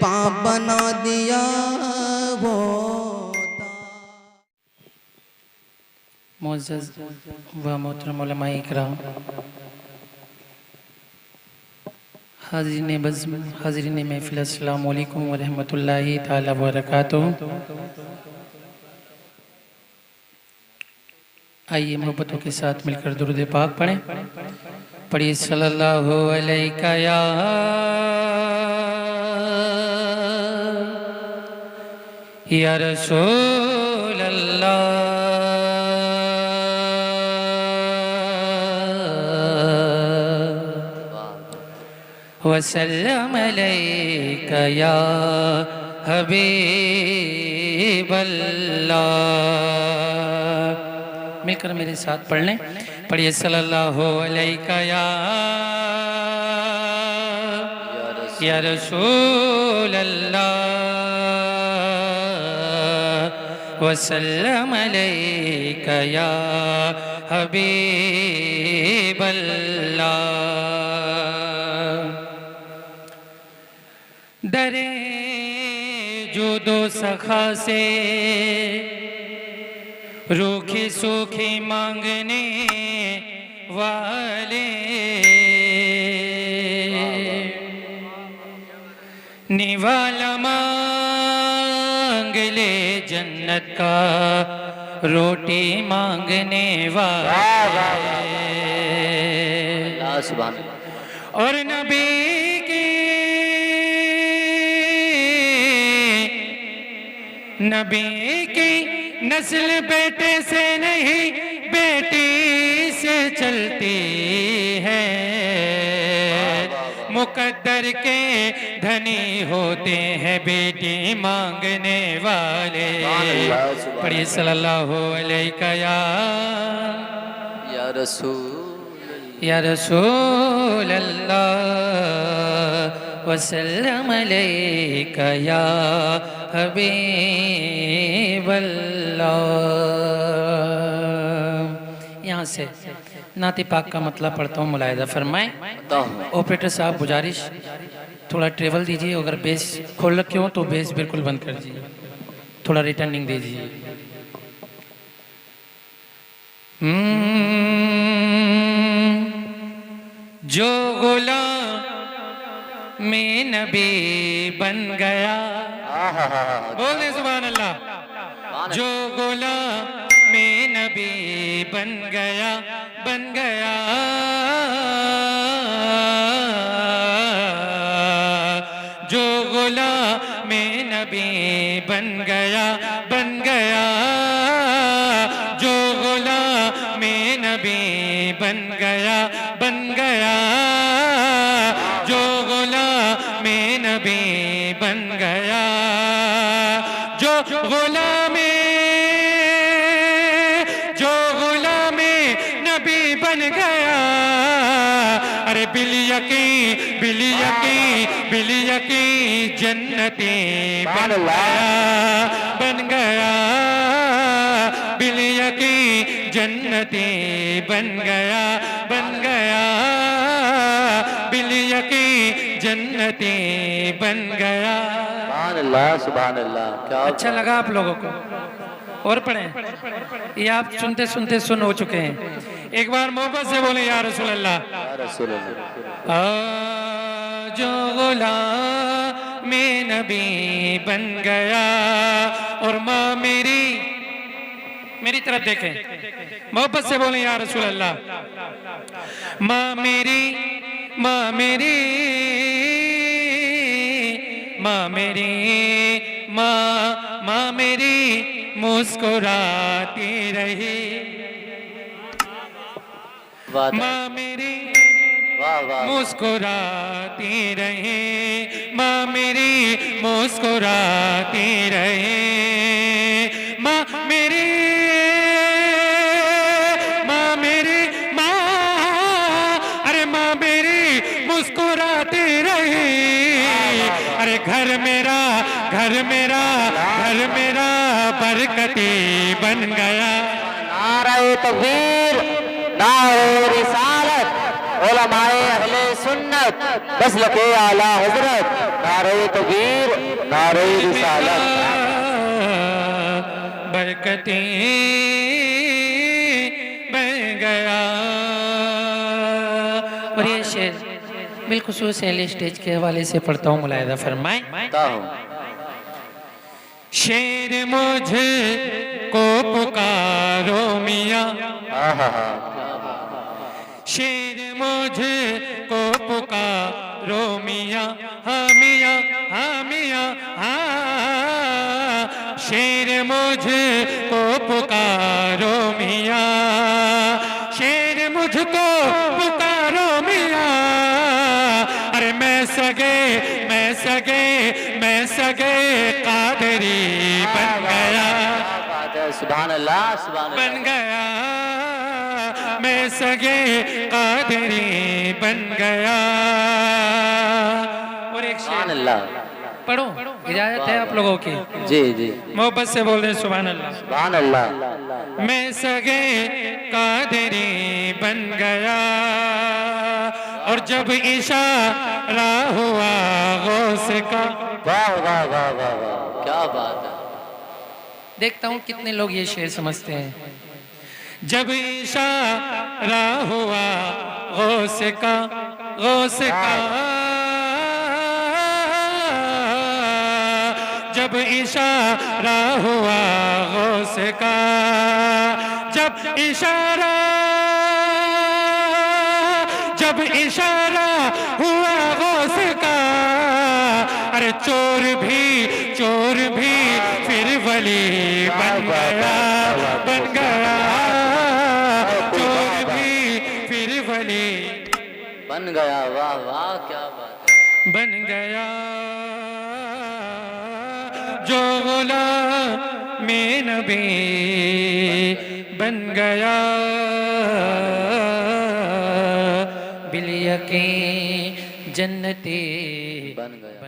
पा बना दिया होता। मुअज़्ज़ज़ व मोहतरम उलमाए इकराम, हाज़रीन बज़्म, हाज़रीन महफ़िल, अस्सलामु अलैकुम व रहमतुल्लाहि ताला व बरकातुहू। आइए मोहब्बतों के साथ मिलकर दुरूद पाक पढ़ें। पढ़िए सल्लल्लाहु अलैका या रसूल अल्लाह, वसल्लम अलैका या हबीब अल्लाह। मिलकर मेरे साथ पढ़ लें। पढ़िए सल्लल्लाहु अलैका या रसूल अल्लाह, वसल्लम अलैका या हबीब अल्लाह। डरे जो दो सखा से रूखी सूखी मांगने वाले, निवाला मांग ले जन्नत का, रोटी मांगने वाले, और नबी की नस्ल बेटे से नहीं बेटी से चलती है, मुकद्दर के धनी होते हैं बेटी मांगने वाले। पढ़िए सल्लल्लाहु अलैका या रसूल अल्लाह, वसल्लम अलैका या हबीब अल्लाह। यहाँ से नाते पाक का मतलब पढ़ता हूँ, मुलाहिजा फरमाएं। ऑपरेटर साहब गुजारिश थोड़ा ट्रेवल दीजिए, अगर बेस खोल रखे हो तो बेस बिल्कुल बंद कर दीजिए, थोड़ा रिटर्निंग दीजिए। जो गुलाम में नबी बन गया, बोल दे सुभान अल्लाह। जो गुलाम में नबी बन गया, बन गया, जो गुलाम में नबी बन गया, बन गया, जो गुलाम में नबी बन गया, बन गया, जो गुलाम में नबी बन गया, जो गुलाम नबी बन गया। अरे बिल यकीन जन्नती बन गया, बन गया, बिल यकीन जन्नती बन गया, बन गया, बिल यकीन जन्नती बन गया। सुभान अल्लाह, सुभान अल्लाह। क्या अच्छा लगा आप लोगों को? और पढ़ें, ये आप सुनते सुनते सुन हो चुके हैं। एक बार मोहब्बत से बोले या रसूल अल्लाह, या रसूल अल्लाह। जो गुलाम में नबी बन गया, और माँ मेरी तरफ देखें, मोहब्बत से बोले या रसूल अल्लाह। माँ मेरी, माँ मेरी, माँ मेरी, माँ मेरी मुस्कुराती रही, माँ मेरी मुस्कुराती रही, माँ मेरी मुस्कुराती रही, माँ मेरी, माँ मेरी, माँ, अरे माँ मेरी मुस्कुराती रही। अरे घर मेरा, घर मेरा, घर मेरा बरकती बन गया। नारे तकबीर, नारे रिसालत, उलमाए अहले सुन्नत, मसलके आला हजरत। नारे तकबीर, नारे रिसालत। बरकती बन गया। और ये शेर बिलखुसूस अहले स्टेज के हवाले से पढ़ता हूँ, मुलाहिजा फरमाएं। शेर मुझे को पुकारो मियाँ, शेर मुझे को पुकारो मियाँ, हाँ मियाँ, हाँ मियाँ, हाँ। शेर मुझे को पुकारो मियाँ, शेर मुझको पुकारो मियाँ। अरे मैं सगे कादरी बन गया। सुभान अल्लाह, सुभान अल्लाह। बन गया, मैं सगे कादरी बन गया। और एक शेर पढ़ो, इजाजत है आप लोगों की? जी जी, मोहब्बत से बोल रहे सुभान अल्लाह, सुभान अल्लाह। मैं सगे कादरी बन गया, और जब इशारा हुआ गौस का। वाह वाह वाह वाह वाह, क्या बात है। देखता हूँ कितने लोग ये शेर समझते हैं। जब इशारा हुआ गौस का, गौस का, जब इशारा हुआ गौस का, जब इशारा हुआ गौस का। अरे चोर भी फिर वली बन गया, बन गया, चोर भी फिर वली बन गया। वाह वाह, क्या बात है। बन गया, जो गुलाम में नबी बन गया, बिल यकीन जन्नती बन गया।